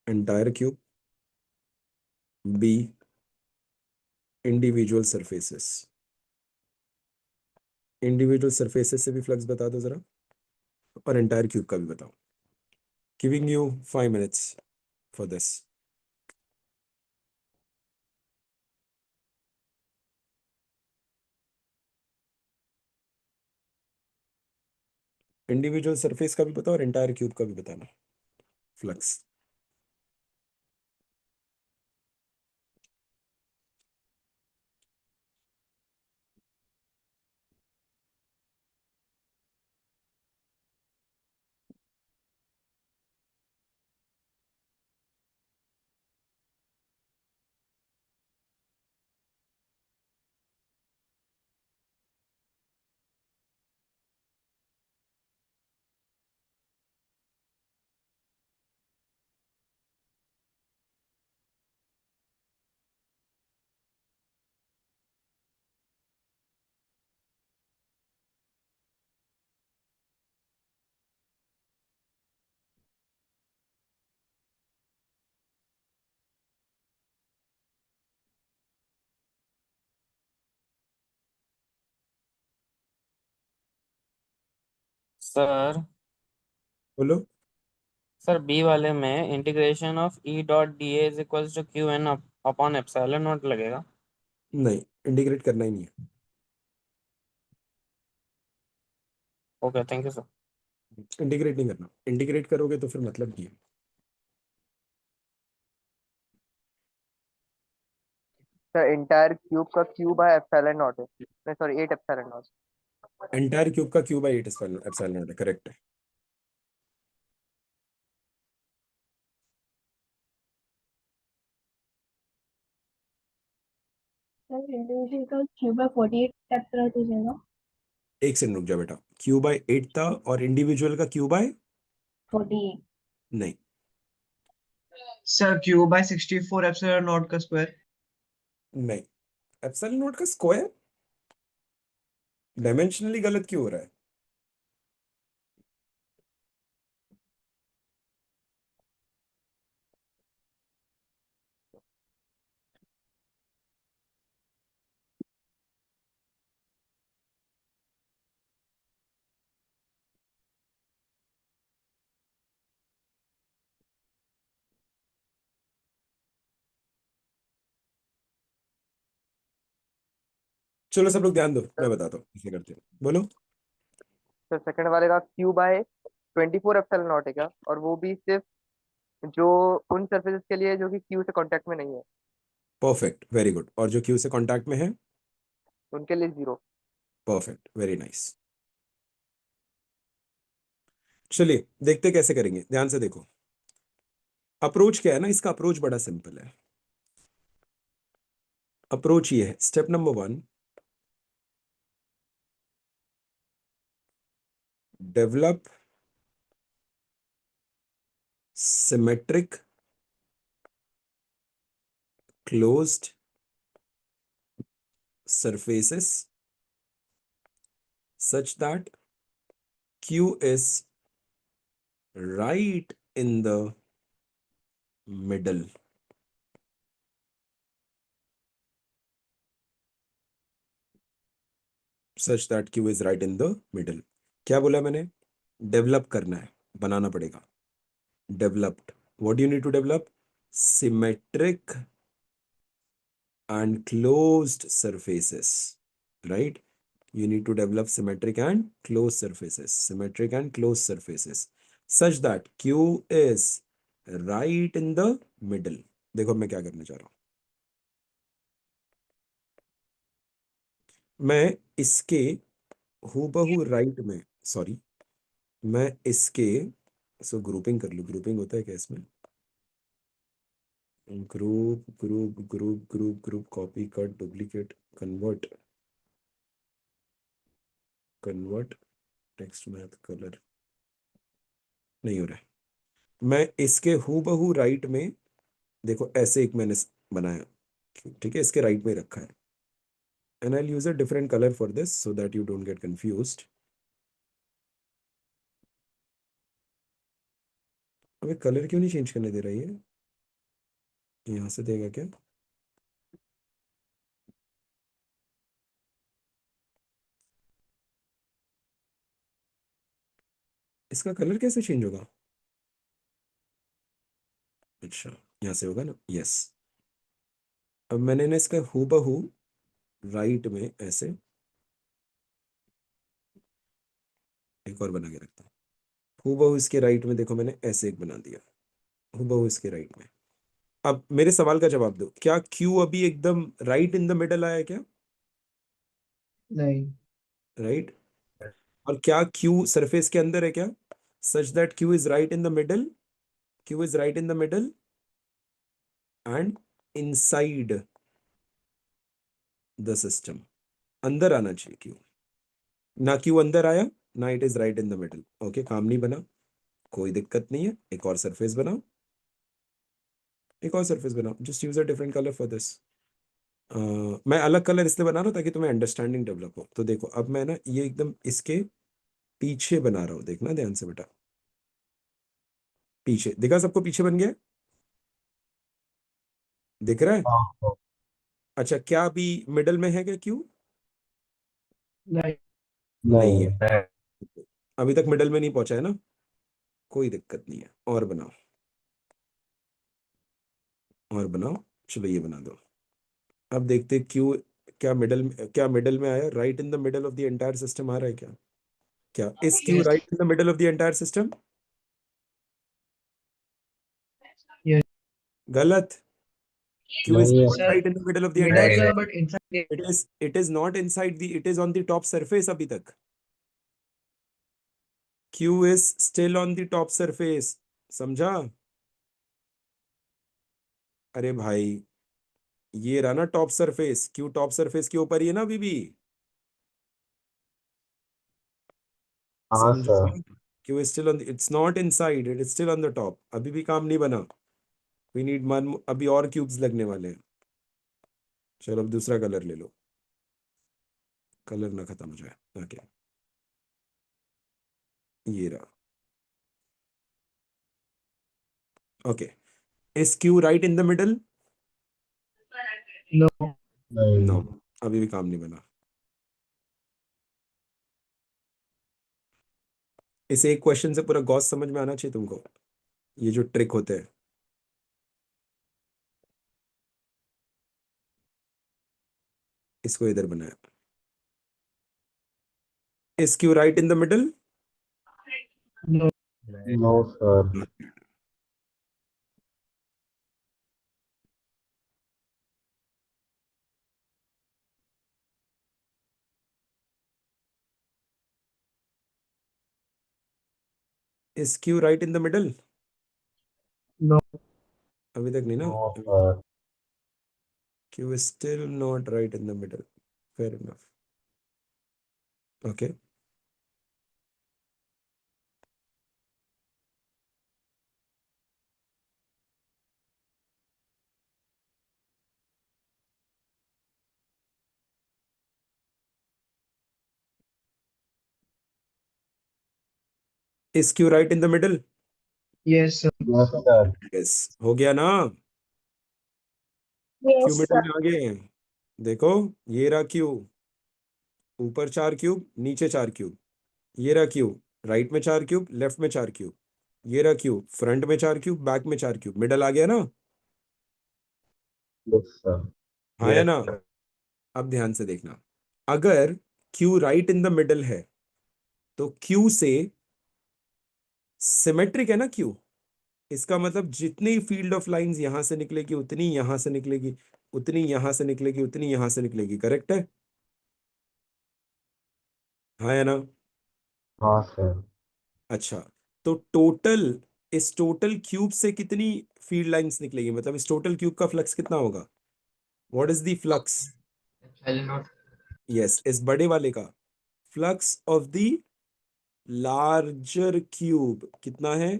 entire cube, be individual surfaces. Individual surfaces से भी फ्लक्स बता दो जरा, और एंटायर क्यूब का भी बताओ। Giving you 5 minutes for this. Individual surface का भी बताओ और एंटायर क्यूब का भी बताना फ्लक्स। सर बोलो। सर बी वाले में integration of E dot d is equals to q in upon epsilon naught लगेगा। नहीं, इंटीग्रेट करना ही नहीं है। Okay thank you sir. Integrate नहीं करना, इंटीग्रेट करोगे तो फिर मतलब नहीं है। सर इंटायर क्यूब का क्यूब है एप्सिलॉन नॉट है, नहीं sorry 8 epsilon not. Entire cube का क्यूब बाई 8 एप्सिलॉन नॉट है, करेक्ट है। सर इंडिविजुअल का क्यूब है 48 एप्सिलॉन हो जाएगा। एक सेकंड रुक जा बेटा, क्यूब बाई 8 था और इंडिविजुअल का क्यूब बाई 48। नहीं, sir cube by 64 epsilon not का स्क्वायर। नहीं, एप्सिलॉन नॉट का स्क्वायर डायमेंशनली गलत क्यों हो रहा है? चलो सब लोग ध्यान दो, मैं बताता हूँ कैसे करते हैं, बोलो। सर सेकंड वाले का क्यूब है 24 एप्सिलॉन नॉट है क्या, और वो भी सिर्फ जो उन सरफेसेस के लिए जो कि क्यू से कांटेक्ट में नहीं है, परफेक्ट, वेरी गुड। और जो क्यू से कांटेक्ट में है? उनके लिए 0। Perfect, very nice. चलिए देखते कैसे करेंगे, ध्यान से देखो। अप्रोच क्या है ना, इसका अप्रोच बड़ा सिंपल है। अप्रोच ये है, step number 1, develop symmetric closed surfaces such that Q is right in the middle. Such that Q is right in the middle. क्या बोला मैंने? डेवलप करना है, बनाना पड़ेगा। Developed, what do you need to develop? Symmetric and closed surfaces, right? You need to develop symmetric and closed surfaces, symmetric and closed surfaces, such that Q is right in the middle. देखो मैं क्या करने जा रहा हूं, मैं इसके हूबहू राइट में, सॉरी, मैं इसके, सो ग्रुपिंग कर लूं। ग्रुपिंग होता है क्या इसमें? Group group group group group, copy cut duplicate convert, convert text math colour, नहीं हो रहा है। मैं इसके हूबहू राइट में, देखो ऐसे एक मैंने बनाया, ठीक है, इसके राइट में रखा है। And I use a different colour for this so that you don't get confused. अबे कलर क्यों नहीं चेंज करने दे रहा है? यहाँ से देगा क्या? इसका कलर कैसे चेंज होगा? अच्छा, यहाँ से होगा ना, यस। अब मैंने ना इसका हूबहू राइट में ऐसे एक और बना के रखता हूँ। हूबहू इसके राइट में देखो, मैंने ऐसे एक बना दिया, हूबहू इसके राइट में। अब मेरे सवाल का जवाब दो, क्या क्यू अभी एकदम राइट इन द मिडल आया क्या? नहीं। राइट। और क्या क्यू सरफेस के अंदर है क्या? Such that Q is right in the middle, Q is right in the middle and inside the system. अंदर आना चाहिए क्यू, ना क्यू अंदर आया ना it is right in the middle. Okay, काम नहीं बना, कोई दिक्कत नहीं है। एक और सरफेस बनाओ, एक और सरफेस बनाओ, just use a different colour for this. मैं अलग कलर इसलिए बना रहा हूँ ताकि तुम्हें अंडरस्टैंडिंग डेवलप हो। तो देखो अब मैं ना ये एकदम इसके पीछे बना रहा हूँ, देखना ध्यान से बेटा। पीछे दिखा सबको? पीछे बन गया, दिख रहा है? हाँ। अच्छा, क्या अभी मिडल में है क्या क्यू? नहीं। नहीं है। नहीं। अभी तक मिडल में नहीं पहुंचा है ना, कोई दिक्कत नहीं है। और बनाओ, और बनाओ, चलो ये बना दो। अब देखते क्यू क्या मिडल में आया, right in the middle of the entire system आ रहा है क्या? क्या is Q Yes. Right in the middle of the entire system? Yes. गलत। क्यू इज नहीं है। Not Sir, right in the middle of the middle entire, का but inside it is not inside the, it is on the top surface अभी तक। Q is still on the top surface, समझा? अरे भाई, ये रहा ना top surface, Q top surface के ऊपर ही है ना अभी भी, हाँ सर। समझो। Q is still on, it's not inside, it is still on the top, अभी भी काम नहीं बना। वी नीड वन, अभी और क्यूब्स लगने वाले हैं। चलो अब दूसरा कलर ले लो, कलर ना खत्म हो जाए। ओके, ये रहा। Okay, is q right in the middle? no. नहीं। नो, अभी भी काम नहीं बना। इस एक क्वेश्चन से पूरा गॉस समझ में आना चाहिए तुमको, ये जो ट्रिक होते हैं। इसको इधर बनाया, is q right in the middle? No. No sir. Is q right in the middle? No. अभी तक नहीं ना। No sir. Q is still not right in the middle, fair enough. Okay, is q right in the middle? Yes, sir. Yes sir. Yes, हो गया ना, Q middle में आ गए। देखो, ये रहा क्यू, ऊपर 4 क्यूब, नीचे 4 क्यूब। ये रहा क्यू, राइट में 4 क्यूब, लेफ्ट में 4 क्यूब। ये रहा क्यू, फ्रंट में 4 क्यूब, बैक में 4 क्यूब, मिडल आ गया ना। Yes sir. हाँ या ना? अब ध्यान से देखना, अगर Q right in the middle है तो क्यू से सिमेट्रिक है ना क्यू, इसका मतलब जितनी फील्ड ऑफ लाइंस यहां से निकलेगी उतनी यहां से निकलेगी, उतनी यहां से निकलेगी, उतनी यहां से निकलेगी, करेक्ट है? हाँ या ना? हाँ सर। अच्छा, तो टोटल, इस टोटल क्यूब से कितनी फील्ड लाइंस निकलेगी, मतलब इस टोटल क्यूब का फ्लक्स कितना होगा? What is the flux? Epsilon naught. Yes, इस बड़े वाले का flux of the larger cube कितना है?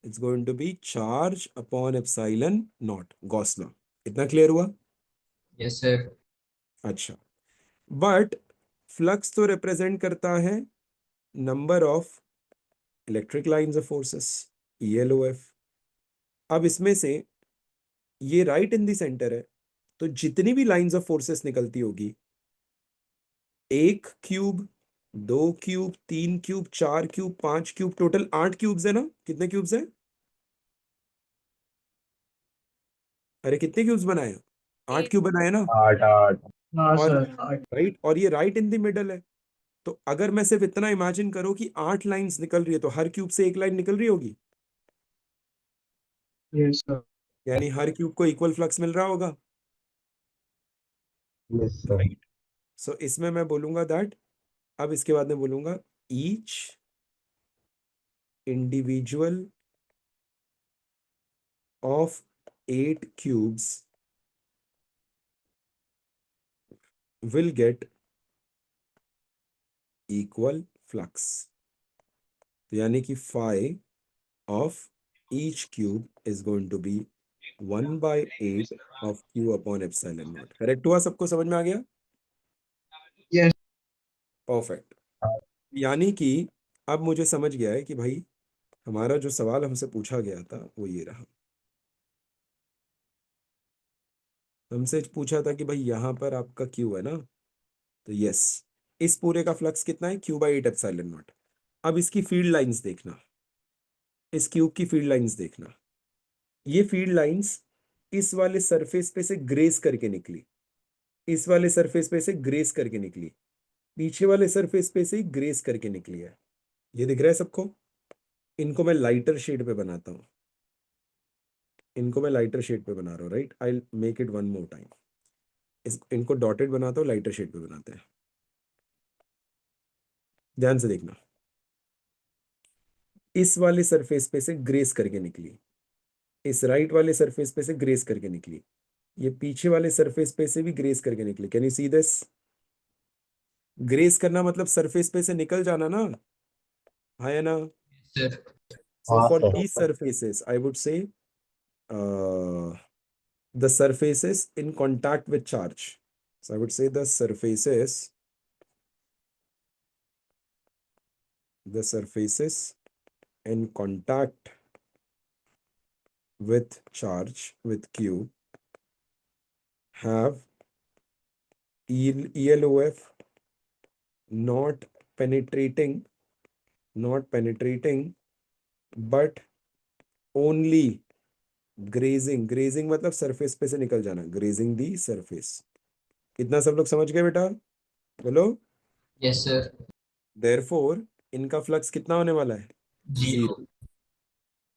It's going to be charge upon epsilon naught, Gauss law. इतना क्लियर हुआ? यस सर। अच्छा, बट फ्लक्स तो रिप्रेजेंट करता है number of electric lines of forces, ELOF। अब इसमें से ये राइट इन द सेंटर है, तो जितनी भी लाइंस ऑफ फोर्सेस निकलती होगी, 1 cube, 2 cube, 3 cube, 4 cube, 5 cube, total 8 cubes है ना? कितने क्यूब्स है? अरे कितने क्यूब्स बनाए? 8 क्यूब बनाए ना। 8 8। हाँ और सर। राइट, और ये राइट इन द मिडल है, तो अगर मैं सिर्फ इतना इमेजिन करूं कि 8 लाइंस निकल रही है, तो हर क्यूब से एक लाइन निकल रही होगी, Yes, sir. यानी हर क्यूब को इक्वल फ्लक्स मिल रहा होगा, यस सर। राइट? सो इसमें मैं बोलूंगा दैट, अब इसके बाद में बोलूंगा each individual of 8 cubes will get equal flux, तो यानी कि phi of each cube is going to be 1/8 of q upon epsilon naught। Correct हुआ? सबको समझ में आ गया? Yes. परफेक्ट। यानी कि अब मुझे समझ गया है कि भाई हमारा जो सवाल हमसे पूछा गया था वो ये रहा। हमसे पूछा था कि भाई यहाँ पर आपका क्यू है ना, तो यस, इस पूरे का फ्लक्स कितना है? q/8 epsilon not. अब इसकी फील्ड लाइंस देखना, इस क्यूब की फील्ड लाइंस देखना। ये फील्ड लाइंस इस वाले सरफेस पे से ग्रेस करके निकली, इस वाले सरफेस पे से ग्रेस करके निकली, पीछे वाले सरफेस पे से ही ग्रेस करके निकली है। ये दिख रहा है सबको? इनको मैं लाइटर शेड पे बनाता हूं, इनको मैं लाइटर शेड पे बना रहा हूँ, right? I make it one more time. इनको डॉटेड बनाता हूँ, लाइटर शेड पे बनाते हैं। ध्यान से देखना, इस वाले सरफेस पे से ग्रेस करके निकली, इस राइट वाले सरफेस पे से ग्रेस करके निकली, ये पीछे वाले सरफेस पे से भी ग्रेस करके निकली। Can you see this? Grace करना मतलब सरफेस पे से निकल जाना ना, हाँ या ना? सर So हाँ for sir. these surfaces, I would say the surfaces in contact with charge. So I would say the surfaces in contact with charge, with Q, have ELOF not penetrating, but only grazing मतलब surface पे से निकल जाना, grazing the surface। इतना सब लोग समझ गए बेटा? बोलो। Yes sir. Therefore इनका फ्लक्स कितना होने वाला है? 0।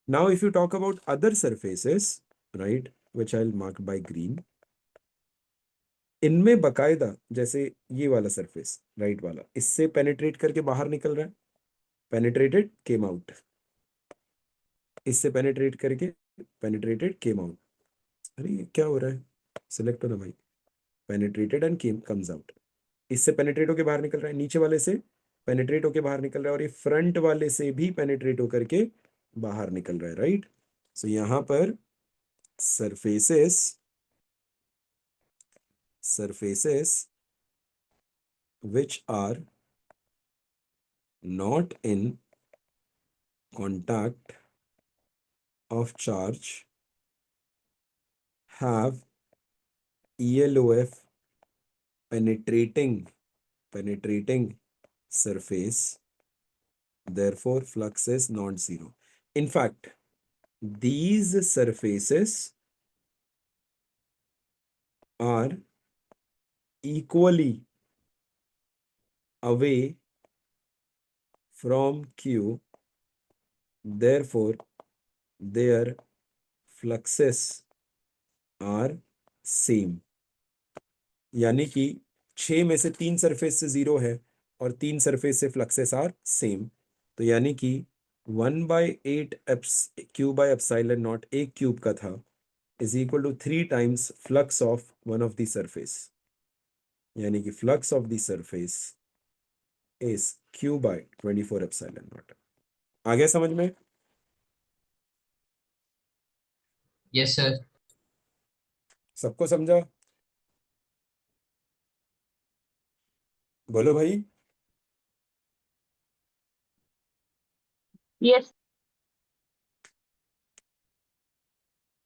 Now if you talk about other surfaces, right, which I'll mark by green, इनमें बकायदा जैसे ये वाला सरफेस राइट वाला, इससे पेनिट्रेट करके बाहर निकल रहा है, पेनिट्रेटेड केम आउट, इससे पेनिट्रेट करके पेनिट्रेटेड केम आउट। अरे ये क्या हो रहा है? सिलेक्ट होना भाई, penetrated and came comes out. इससे पेनिट्रेट होके बाहर निकल रहा है, नीचे वाले से पेनिट्रेट होके बाहर निकल रहा है, और ये फ्रंट वाले से भी पेनिट्रेट होकर के बाहर निकल रहा है, राइट? सो यहां पर surfaces which are not in contact of charge have ELOF penetrating surface, therefore flux is not zero. In fact, these surfaces are equally away from Q, therefore their fluxes are same। यानी कि 6 में से 3 surface से 0 है और 3 surface से fluxes are same, तो यानी कि 1/8 Q by epsilon नॉट एक क्यूब का था is equal to 3 times flux of one of the surface, यानी कि flux of the surface is Q by 24 epsilon not. आ गया समझ में? Yes sir. सबको समझा? बोलो भाई। Yes.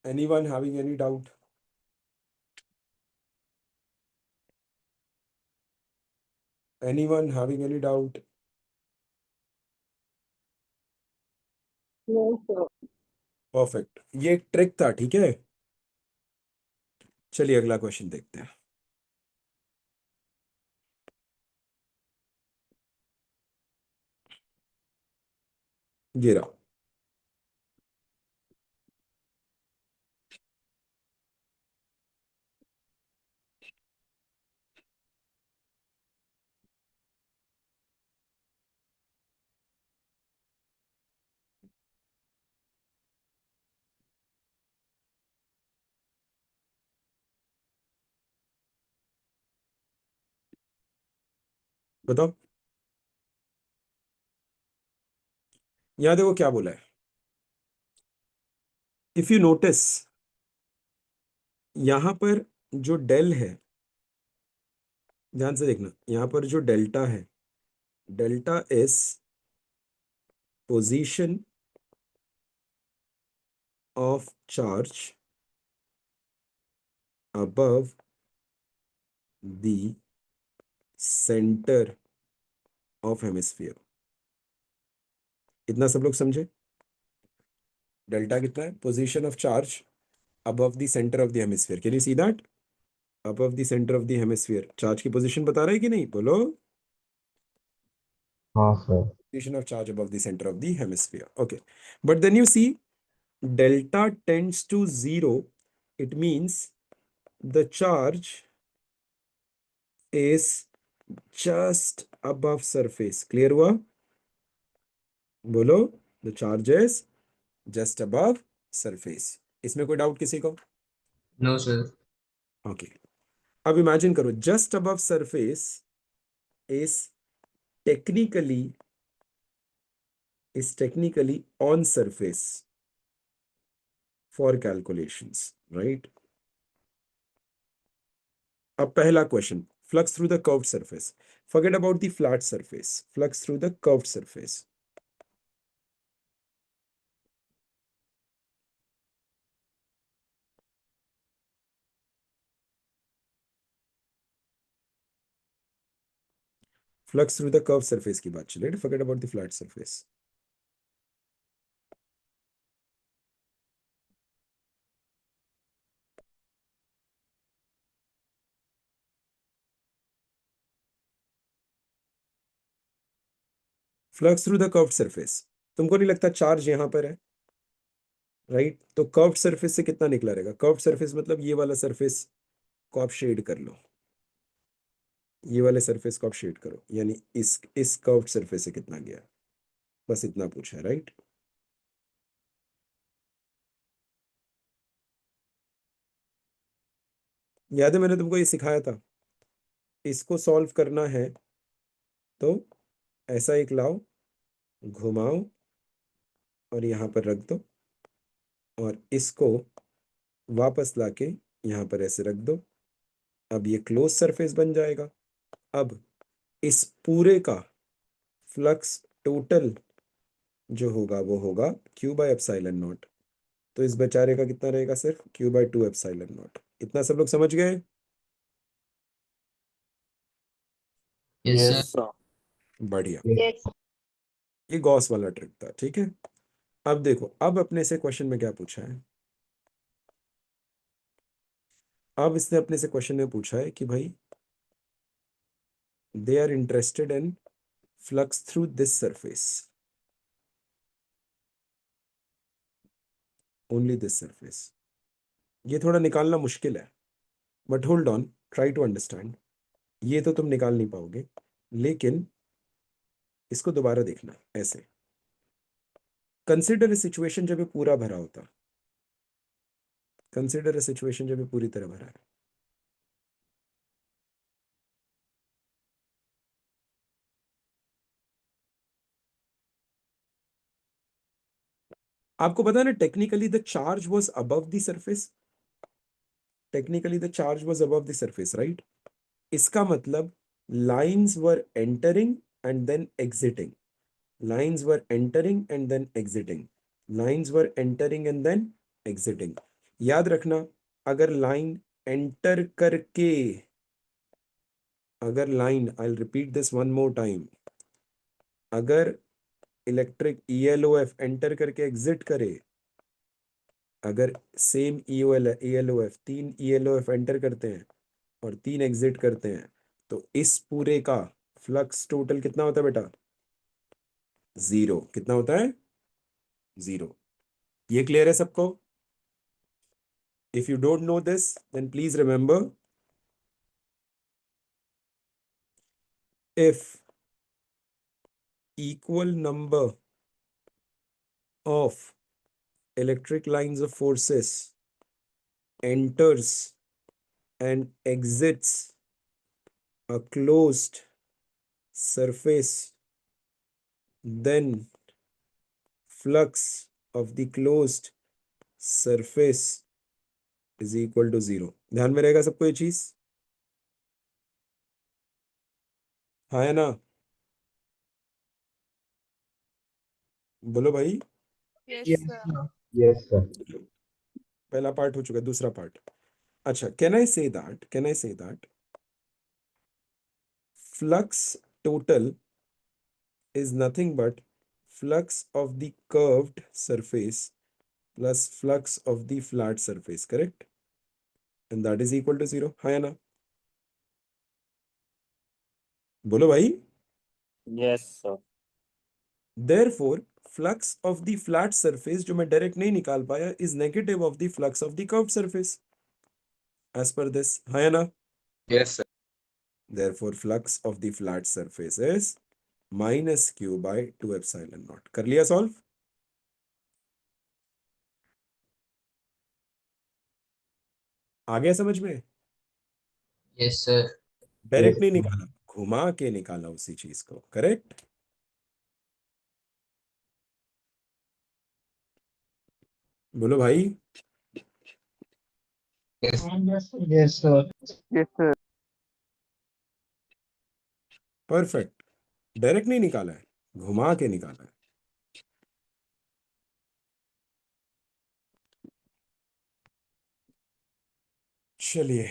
Anyone having any doubt? Anyone having any doubt? Perfect, ये एक ट्रिक था, ठीक है? चलिए अगला क्वेश्चन देखते हैं। ये रहा। बताओ, यहां देखो क्या बोला है। इफ यू नोटिस, यहां पर जो डेल है, ध्यान से देखना, यहां पर जो डेल्टा है, delta is position of charge above the center of hemisphere। इतना सब लोग समझे? डेल्टा कितना है? Position of charge above the center of the hemisphere. Can you see that? Above the center of the hemisphere. Charge की position बता रहा है कि नहीं? बोलो. हाँ sir. Position of charge above the center of the hemisphere. Okay. But then you see delta tends to zero. It means the charge is just above surface. Clear हुआ? बोलो. The charge is just above surface. इसमें कोई doubt किसी को? No sir. Okay. अब imagine करो, just above surface is technically on surface for calculations, right? अब पहला question, flux through the curved surface. Forget about the flat surface. Flux through the curved surface. Flux through the curved surface की बात चले. Forget about the flat surface. Flux through the curved surface. तुमको नहीं लगता charge यहां पर है, right? तो कर्व्ड सरफेस से कितना निकला रहेगा? कर्व्ड सरफेस मतलब ये वाला सरफेस को आप शेड कर लो, ये वाले सरफेस को आप शेड करो, यानी इस कर्व्ड सरफेस से कितना गया, बस इतना पूछा है, राइट? याद है मैंने तुमको ये सिखाया था, इसको सॉल्व करना है तो ऐसा एक लाओ, घुमाओ और यहाँ पर रख दो, और इसको वापस लाके यहाँ पर ऐसे रख दो. अब ये क्लोज सरफेस बन जाएगा. अब इस पूरे का फ्लक्स टोटल जो होगा वो होगा Q बाय एप्सिलॉन नॉट. तो इस बेचारे का कितना रहेगा? सिर्फ Q बाय 2 एप्सिलॉन नॉट. इतना सब लोग समझ गए? Yes yes sir. सर. बढ़िया. Yes. ये गॉस वाला ट्रिक था, ठीक है? अब देखो, अब अपने से क्वेश्चन में क्या पूछा है? अब इसने अपने से क्वेश्चन में पूछा है कि भाई they are interested in flux through this surface, only this surface. ये थोड़ा निकालना मुश्किल है, but hold on, try to understand. ये तो तुम निकाल नहीं पाओगे, लेकिन इसको दोबारा देखना. ऐसे कंसिडर ए सिचुएशन जब ये पूरा भरा होता, कंसिडर ए सिचुएशन जब ये पूरी तरह भरा है. आपको पता है ना, technically the charge was above the surface. Technically the charge was above the surface, right? इसका मतलब lines were entering and then exiting. Lines were entering and then exiting. Lines were entering and then exiting. याद रखना, अगर line enter करके, अगर line, I will repeat this one more time, अगर electric ELOF enter करके exit करे, अगर same ELOF 3 ELOF enter करते हैं और 3 एग्जिट करते हैं, तो इस पूरे का फ्लक्स टोटल कितना होता है बेटा? 0. कितना होता है? 0. ये क्लियर है सबको? If you don't know this, then please remember, if equal number of electric lines of forces enters and exits a closed surface, then flux of the closed surface is equal to 0. ध्यान में रहेगा सबको ये चीज? हाँ है ना? बोलो भाई. Yes Yes, sir. sir. Yes, sir. पहला पार्ट हो चुका है, दूसरा पार्ट. अच्छा, can I say that flux total is nothing but flux of the curved surface plus flux of the flat surface, correct? And that is equal to 0. हाँ या ना? बोलो भाई. Yes sir. Therefore, flux of the flat surface जो मैं direct नहीं निकाल पाया is negative of the flux of the curved surface. As per this, हाँ या ना? Yes, sir. Therefore, flux of the flat surface is minus q by 2 epsilon naught. कर लिया solve? आ गया समझ में? Yes sir. डायरेक्ट Yes, नहीं sir. निकाला, घुमा के निकाला उसी चीज को, करेक्ट? बोलो भाई. Yes. Yes, sir. Yes, sir. Perfect. Direct नहीं निकाला है, घुमा के निकाला है. चलिए.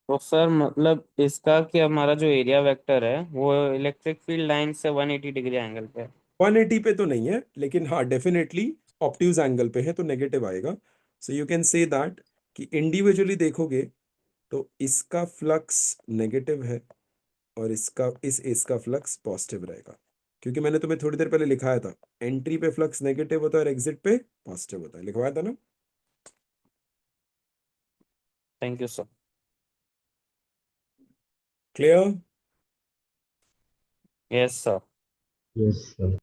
तो सर मतलब इसका कि हमारा जो एरिया वेक्टर है वो इलेक्ट्रिक फील्ड लाइन से 180 डिग्री एंगल पे है. 180 पे तो नहीं है, लेकिन हाँ डेफिनेटली ऑब्ट्यूज एंगल पे है तो नेगेटिव आएगा. So you can say that कि इंडिविजुअली देखोगे तो इसका फ्लक्स नेगेटिव है और इसका फ्लक्स पॉजिटिव रहेगा, क्योंकि मैंने तुम्हें थोड़ी देर पहले लिखाया था एंट्री पे फ्लक्स नेगेटिव होता है और एग्जिट पे पॉजिटिव होता है, लिखवाया था ना? Thank you sir. Clear? Yes sir. Yes, sir.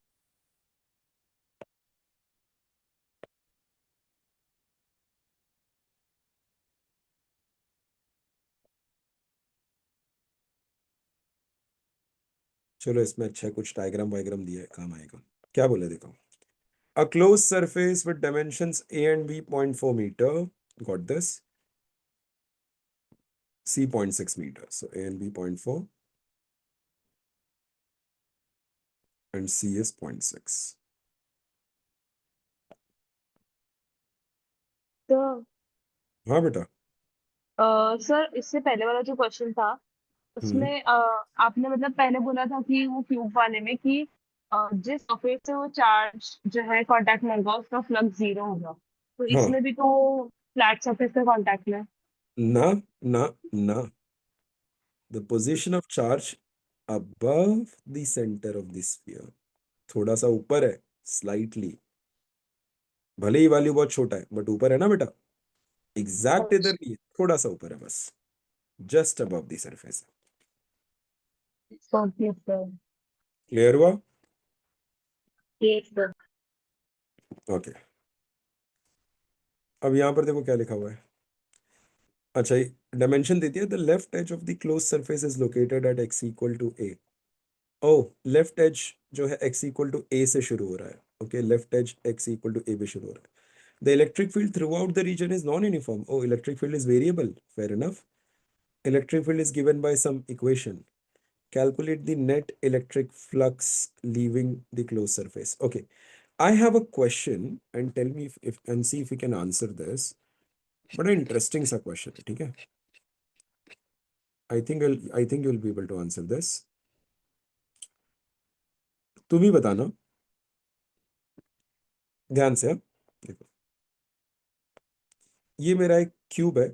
चलो इसमें अच्छा कुछ डायग्राम वायग्राम दिया है, काम आएगा. क्या बोले देखो. A closed surface with dimensions a and b 0.4 meter, got this? C 0.6 meters. So a and b 0.4 and C is 0.6. तो हाँ बेटा. सर इससे पहले वाला जो क्वेश्चन था उसमें आपने मतलब पहले बोला था कि वो क्यूब वाले में कि जिस सरफेस से वो चार्ज जो है कांटेक्ट में होगा उसका फ्लक्स 0 होगा, तो हाँ. इसमें भी तो फ्लैट सरफेस से कांटेक्ट में. ना ना ना. The position of charge above the center of the sphere. थोड़ा सा ऊपर है, slightly. भले ही वैल्यू बहुत छोटा है बट ऊपर है ना बेटा. एग्जैक्ट इधर नहीं है, थोड़ा सा ऊपर है बस. Just above the surface. Okay sir. Clear हुआ? Yes sir. ओके. अब यहां पर देखो क्या लिखा हुआ है. अच्छा, डायमेंशन देती है. The left edge of the close surface is located at x equal to a. Oh, left edge जो है x इक्वल टू a से शुरू हो रहा है. Okay, left edge x equal to a पे शुरू हो रहा है. The electric field throughout the region is non-uniform. Oh, electric field is variable. Fair enough. Electric field is given by some equation. Calculate the net electric flux leaving the closed surface. Okay, I have a question and tell me if and see if you can answer this. But an interesting सा question है, ठीक है? I think you'll be able to answer this. तुम ही बताना ध्यान से. हाँ? देखो, ये मेरा एक क्यूब है.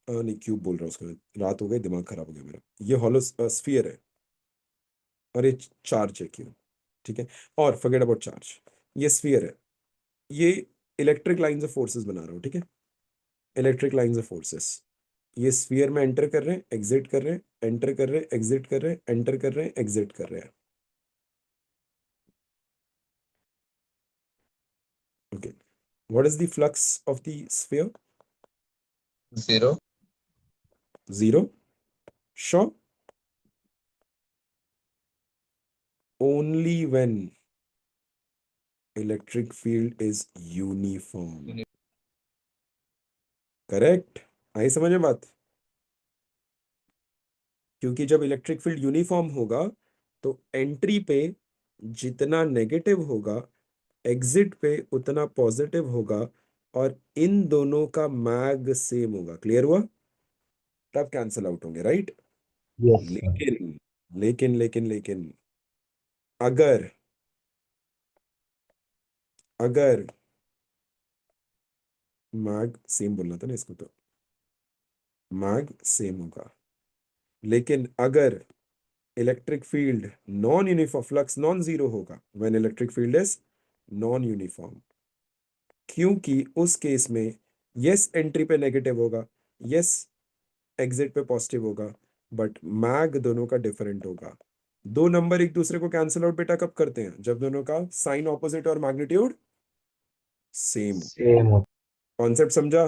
नहीं, क्यूब बोल रहा हूँ उसको, रात हो गई, दिमाग खराब हो गया मेरा. ये हॉलो स्फीयर है और ये चार्ज है क्यूब, ठीक है? और फॉरगेट अबाउट चार्ज. ये स्फीयर है. ये इलेक्ट्रिक लाइंस ऑफ फोर्सेस बना रहा हूँ, ठीक है? Electric lines of forces. ये स्फीयर में एंटर कर रहे हैं, एग्जिट कर रहे हैं, एंटर कर रहे हैं, एग्जिट कर रहे हैं, एंटर कर रहे हैं, एग्जिट कर रहे हैं. Okay, what is the flux of the sphere? 0. 0. Sure. Only when electric field is uniform. Correct. आई समझ में बात? क्योंकि जब इलेक्ट्रिक फील्ड यूनिफॉर्म होगा तो एंट्री पे जितना नेगेटिव होगा, एग्जिट पे उतना पॉजिटिव होगा और इन दोनों का मैग सेम होगा. क्लियर हुआ? तब कैंसिल आउट होंगे, राइट? Yes, sir. लेकिन लेकिन लेकिन लेकिन अगर अगर मैग सेम बोलना था ना इसको, तो मैग सेम होगा, लेकिन अगर electric field non uniform, flux non zero होगा when electric field is non uniform, क्योंकि उस केस में यस एंट्री पे नेगेटिव होगा, यस एग्जिट पे पॉजिटिव होगा, बट मैग दोनों का डिफरेंट होगा। दो नंबर एक दूसरे को कैंसिल आउट बेटा कब करते हैं? जब दोनों का साइन ऑपोजिट और मैग्नीट्यूड सेम। सेम होता कॉन्सेप्ट समझा?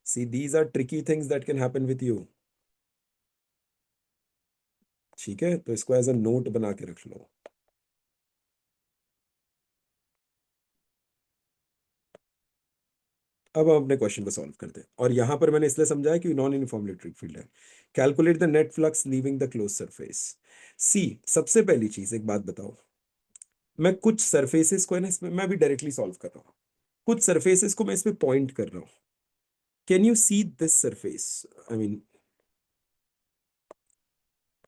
See these are tricky things that can happen with you. ठीक है, तो इसको एज अ नोट बना के रख लो। अब हम अपने क्वेश्चन को सॉल्व करते हैं, और यहां पर मैंने इसलिए समझाया कि नॉन यूनिफॉर्म इलेक्ट्रिक फील्ड है। Calculate the net flux leaving the close surface. See, सबसे पहली चीज एक बात बताओ, मैं कुछ सरफेसेस को है ना, इसमें मैं भी डायरेक्टली सॉल्व कर रहा हूँ, कुछ सरफेसेस को मैं इसमें पॉइंट कर रहा हूँ। Can you see this surface? I mean,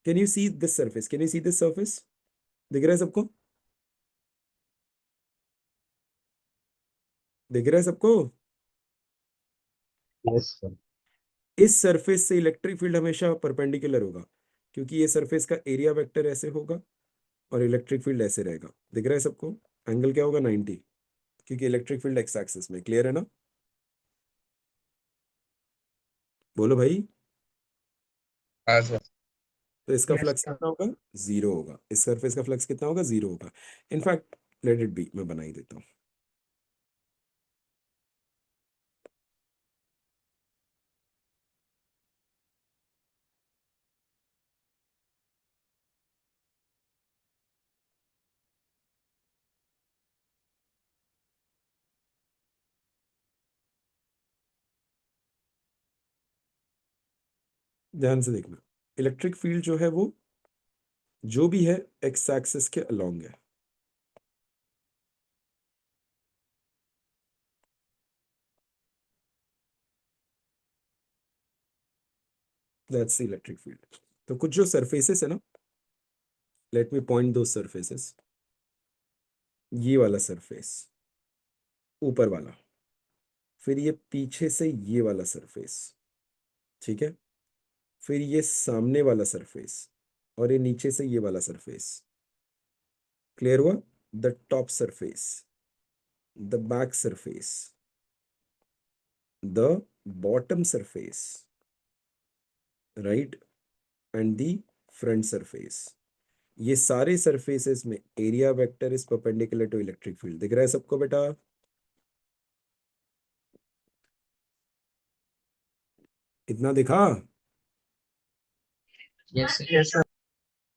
can you see this surface? Can you see this surface? दिख रहा है सबको? दिख रहा है सबको? है। Yes sir. इस सरफेस से इलेक्ट्रिक फील्ड हमेशा परपेंडिकुलर होगा, क्योंकि ये सरफेस का एरिया वेक्टर ऐसे होगा और इलेक्ट्रिक फील्ड ऐसे रहेगा। दिख रहा है सबको? एंगल क्या होगा? 90, क्योंकि इलेक्ट्रिक फील्ड एक्स एक्सिस में। क्लियर है ना? बोलो भाई। हाँ सर। तो इसका Yes, फ्लक्स sir. कितना होगा? जीरो होगा। इस सरफेस का फ्लक्स कितना होगा? जीरो होगा। इनफैक्ट लेट इट बी, मैं बना ही देता हूँ। ध्यान से देखना, इलेक्ट्रिक फील्ड जो है वो जो भी है एक्स एक्सिस के अलोंग है। That's the electric field. तो कुछ जो सरफेसेस है ना, लेट मी पॉइंट दो सरफेसेस। ये वाला सरफेस, ऊपर वाला, फिर ये पीछे से ये वाला सरफेस, ठीक है, फिर ये सामने वाला सरफेस, और ये नीचे से ये वाला सरफेस। क्लियर हुआ? The top surface, the back surface, the bottom surface, right, and the front surface. ये सारे सरफेसेस में area vector is perpendicular to electric field. दिख रहा है सबको बेटा? इतना दिखा? Yes sir. Yes, sir.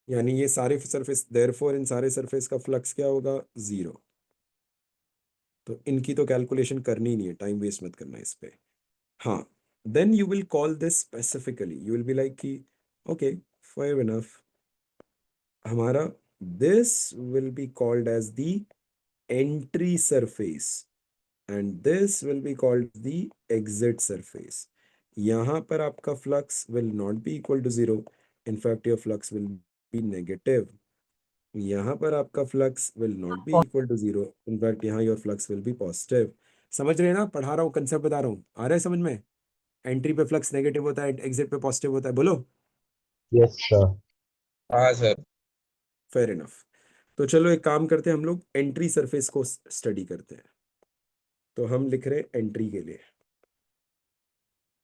यानी ये सारे सरफेस, देयरफॉर इन सारे सरफेस का फ्लक्स क्या होगा? जीरो। तो इनकी तो कैलकुलेशन करनी ही नहीं है, टाइम वेस्ट मत करना इस पे। हाँ, then you will call this specifically, you will be like कि ओके, फायर इनफ, हमारा this will be called as the entry surface and this will be called the exit surface. यहाँ पर आपका flux will not be equal to zero, in fact your flux will be negative. यहाँ पर आपका flux will not be equal to zero, in fact यहाँ your flux will be positive. समझ रहे हैं ना? पढ़ा रहा हूँ, कंसेप्ट बता रहा हूँ, आ रहा है समझ में? एंट्री पे फ्लक्स नेगेटिव होता है, एग्जिट पे पॉजिटिव होता है। बोलो। Yes sir. हाँ सर। Fair enough. तो चलो एक काम करते हैं, हम लोग एंट्री सरफेस को स्टडी करते हैं। तो हम लिख रहे हैं एंट्री के लिए,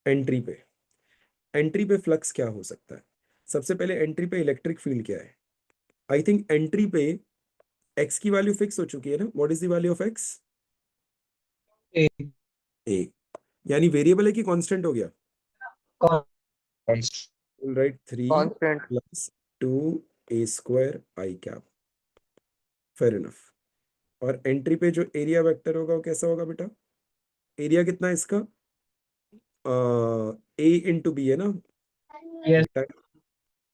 एंट्री पे, एंट्री पे फ्लक्स क्या हो सकता है? सबसे पहले एंट्री पे इलेक्ट्रिक फील्ड क्या है? आई थिंक एंट्री पे एक्स की वैल्यू फिक्स हो चुकी है ना? What is the value of x? A. ए, यानी वेरिएबल है कि कांस्टेंट हो गया? Const- right, 3 constant. Plus 2 A square i cap. Fair enough. और एंट्री पे जो एरिया वेक्टर होगा वो कैसा होगा बेटा? एरिया कितना है इसका? ए इंटू बी है ना? Yes.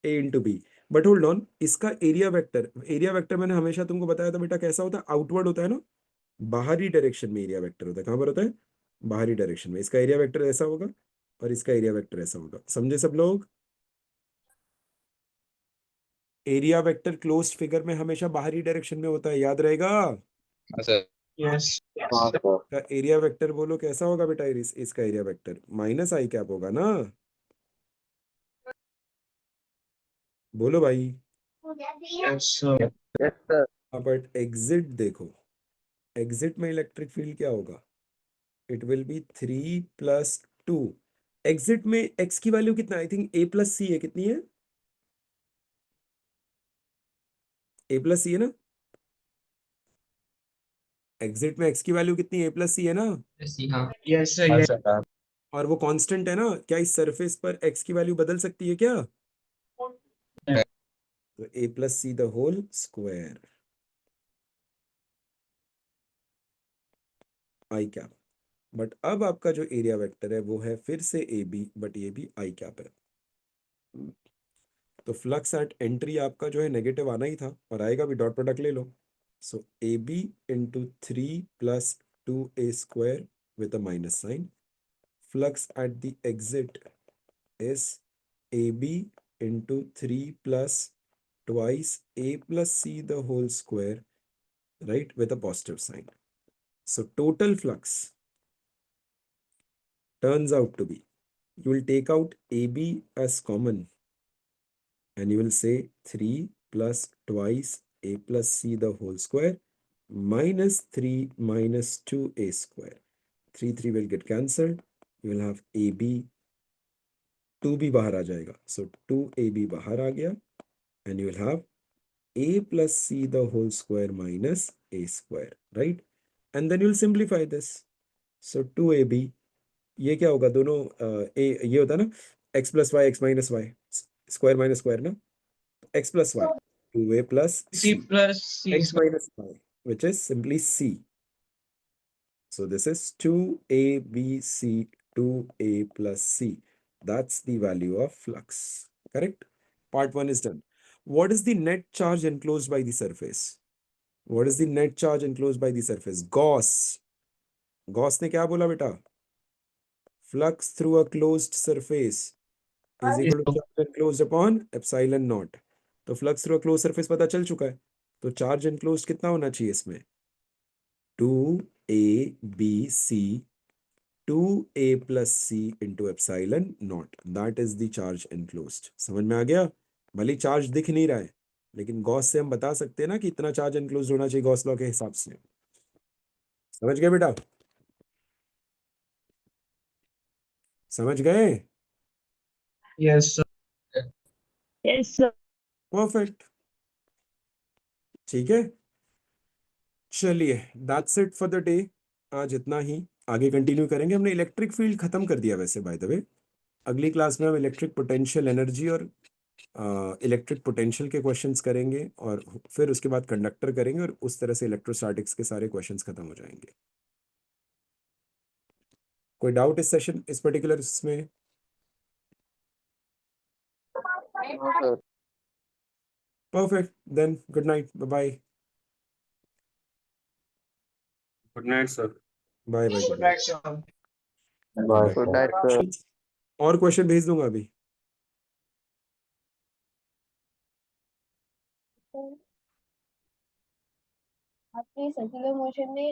A into b. But hold on, इसका एरिया वेक्टर, एरिया वेक्टर मैंने हमेशा तुमको बताया था बेटा कैसा होता है? आउटवर्ड होता है ना, बाहरी डायरेक्शन में एरिया वेक्टर होता है। कहां पर होता है? बाहरी डायरेक्शन में। इसका एरिया वेक्टर ऐसा होगा और इसका एरिया वेक्टर ऐसा होगा। समझे सब लोग? एरिया वेक्टर क्लोज्ड फिगर में हमेशा बाहरी डायरेक्शन में होता है, याद रहेगा। हाँ सर। Yes. हाँ सर। का एरिया वेक्टर बोलो कैसा होगा बेटा, इसका एरिया वेक्टर माइनस आई कैप होगा ना, बोलो भाई। Yes, sir. Yes sir. But exit देखो, एग्जिट में इलेक्ट्रिक फील्ड क्या होगा, इट विल बी 3+2। एग्जिट में एक्स की वैल्यू कितना, आई थिंक a+c है, कितनी है, a+c है ना, एग्जिट में एक्स की वैल्यू कितनी, a+c है ना, हाँ Yes, sir. हाँ Yes. सर। हाँ और वो कांस्टेंट है ना, क्या इस सरफेस पर एक्स की वैल्यू बदल सकती है क्या, तो a+c the whole square i cap. But अब आपका जो एरिया वेक्टर है वो है फिर से ए बी, बट ये भी आई कैप है, तो फ्लक्स एट एंट्री आपका जो है नेगेटिव आना ही था, और आएगा भी, डॉट प्रोडक्ट ले लो। So A B into 3+2a² with a minus sign. Flux at the exit is AB into 3 plus twice a plus c the whole square, right, with a positive sign. So total flux turns out to be, you will take out AB as common and you will say 3 plus twice a plus c the whole square minus 3 minus 2a square. 3 will get cancelled. You will have AB, 2 भी बाहर आ जाएगा, so 2AB बाहर आ गया, and you will have a plus c the whole square minus a square, right? And then you will simplify this. So 2AB, ये क्या होगा, दोनों a ये होता है ना, x plus y x minus y, square minus square ना, x plus y, 2a plus C c, plus C x square. minus y, which is simply c. So this is 2abc, 2a plus c. That's the value of flux. Correct? Part 1 is done. What is the net charge enclosed by the surface? What is the net charge enclosed by the surface? Gauss. Gauss ने क्या बोला बेटा? Flux through a closed surface is equal to charge enclosed upon epsilon naught. तो flux through a close surface पता चल चुका है, तो चार्ज एनक्लोज्ड कितना होना चाहिए इसमें, 2abc 2a plus c into epsilon naught. That is the charge enclosed. समझ में आ गया? भले चार्ज दिख नहीं रहा है, लेकिन गॉस से हम बता सकते हैं ना कि इतना चार्ज एनक्लोज्ड होना चाहिए गॉस लॉ के हिसाब से। समझ गए बेटा? समझ गए? Yes, sir. Yes, sir. Perfect, ठीक है, चलिए, that's it for the day. आज इतना ही, आगे कंटिन्यू करेंगे। हमने इलेक्ट्रिक फील्ड खत्म कर दिया वैसे, बाय द वे। अगली क्लास में हम इलेक्ट्रिक पोटेंशियल एनर्जी और इलेक्ट्रिक पोटेंशियल के क्वेश्चंस करेंगे, और फिर उसके बाद कंडक्टर करेंगे, और उस तरह से इलेक्ट्रोस्टैटिक्स के सारे क्वेश्चंस खत्म हो जाएंगे। कोई डाउट इस सेशन, इस पर्टिकुलर इसमें? No sir. Perfect, then good night, bye bye. Good night sir. Bye bye, Good good night, sir. Bye, good sir. Night sir. Night. और क्वेश्चन भेज दूंगा अभी। आपके सर्कुलर मोशन में